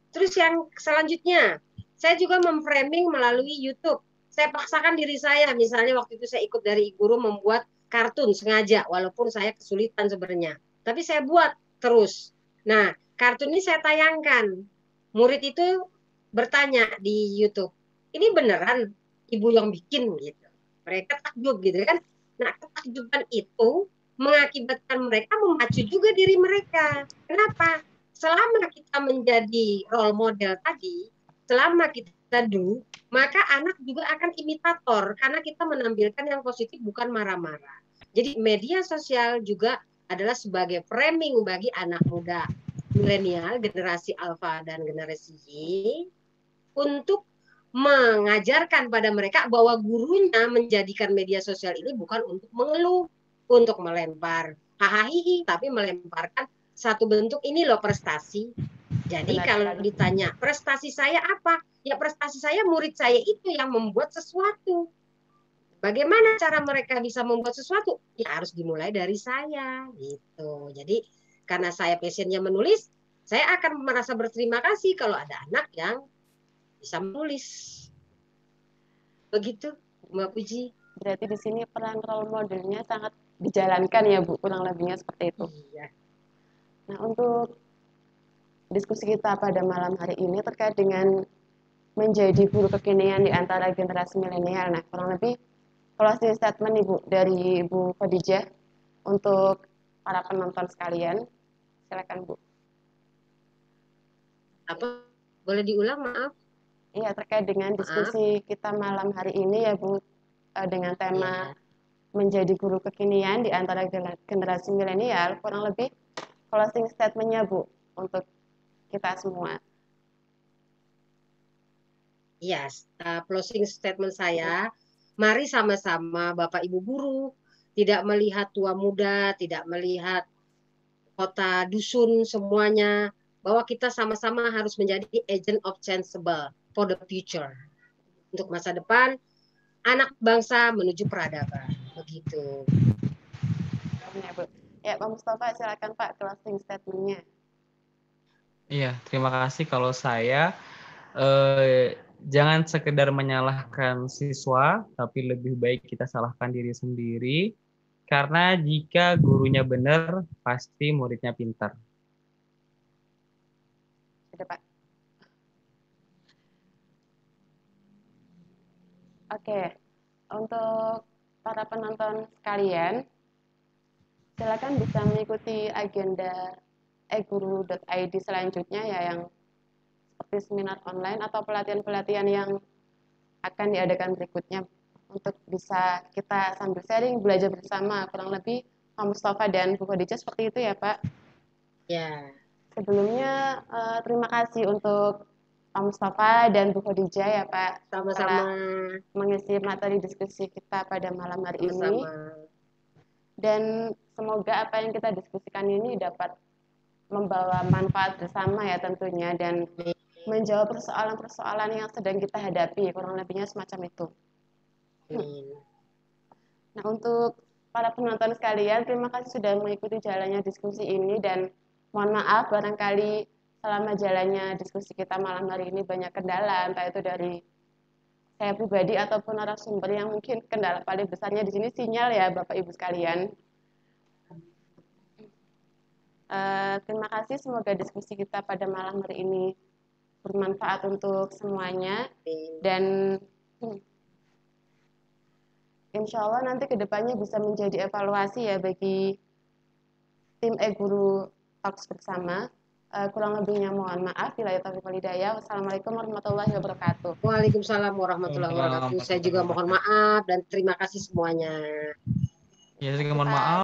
Terus yang selanjutnya, saya juga memframing melalui YouTube. Saya paksakan diri saya, misalnya waktu itu saya ikut dari guru membuat kartun sengaja, walaupun saya kesulitan sebenarnya. Tapi saya buat terus. Nah, kartun ini saya tayangkan. Murid itu bertanya di YouTube, ini beneran ibu yang bikin gitu. Mereka takjub gitu kan. Nah, ketakjuban itu mengakibatkan mereka memacu juga diri mereka. Kenapa? Selama kita menjadi role model tadi, selama kita do, maka anak juga akan imitator karena kita menampilkan yang positif bukan marah-marah. Jadi media sosial juga adalah sebagai framing bagi anak muda milenial, generasi alfa dan generasi Y untuk mengajarkan pada mereka bahwa gurunya menjadikan media sosial ini bukan untuk mengeluh, untuk melempar hahaha, tapi melemparkan satu bentuk ini loh prestasi. Jadi kalau ditanya prestasi saya apa? Ya prestasi saya murid saya itu yang membuat sesuatu. Bagaimana cara mereka bisa membuat sesuatu? Ya harus dimulai dari saya gitu. Jadi karena saya passionnya menulis, saya akan merasa berterima kasih kalau ada anak yang bisa menulis. Begitu, Mbak Puji. Berarti di sini peran role modelnya sangat dijalankan ya Bu, kurang lebihnya seperti itu. Iya. Nah, untuk diskusi kita pada malam hari ini terkait dengan menjadi guru kekinian di antara generasi milenial. Nah, kurang lebih closing statement Ibu dari Ibu Khadijah untuk para penonton sekalian. Silakan Bu. Apa? Boleh diulang, maaf? Iya, terkait dengan diskusi kita malam hari ini ya Bu, dengan tema menjadi guru kekinian di antara generasi milenial, kurang lebih closing statement-nya Bu untuk kita semua. Yes, closing statement saya, mari sama-sama Bapak Ibu guru, tidak melihat tua muda, tidak melihat kota dusun semuanya, bahwa kita sama-sama harus menjadi agent of changeable for the future. Untuk masa depan, anak bangsa menuju peradaban. Begitu. Ya, Pak Mustafa, silakan Pak closing statement-nya. Iya, terima kasih. Kalau saya, jangan sekedar menyalahkan siswa, tapi lebih baik kita salahkan diri sendiri. Karena jika gurunya benar, pasti muridnya pintar. Sudah, Pak. Oke, untuk para penonton sekalian, silakan bisa mengikuti agenda eguru.id selanjutnya ya, yang seperti seminar online atau pelatihan-pelatihan yang akan diadakan berikutnya, untuk bisa kita sambil sharing, belajar bersama, kurang lebih Pak Mustafa dan Bu Khadijah seperti itu ya Pak. Ya. Sebelumnya terima kasih untuk Pak Mustafa dan Bu Khadijah ya Pak, Sama-sama mengisi materi diskusi kita pada malam hari ini. Dan semoga apa yang kita diskusikan ini dapat membawa manfaat bersama ya tentunya, dan menjawab persoalan-persoalan yang sedang kita hadapi, kurang lebihnya semacam itu. Nah, untuk para penonton sekalian, terima kasih sudah mengikuti jalannya diskusi ini, dan mohon maaf barangkali selama jalannya diskusi kita malam hari ini banyak kendala, entah itu dari saya pribadi ataupun narasumber, yang mungkin kendala paling besarnya di sini sinyal ya Bapak Ibu sekalian. Terima kasih, semoga diskusi kita pada malam hari ini bermanfaat untuk semuanya, dan insya Allah nanti kedepannya bisa menjadi evaluasi ya bagi tim e-guru Talks bersama. Kurang lebihnya mohon maaf. Bila taufiq wal hidayah. Wassalamualaikum warahmatullahi wabarakatuh. Waalaikumsalam warahmatullahi wabarakatuh. Saya juga mohon maaf dan terima kasih semuanya. Ya, saya juga mohon maaf.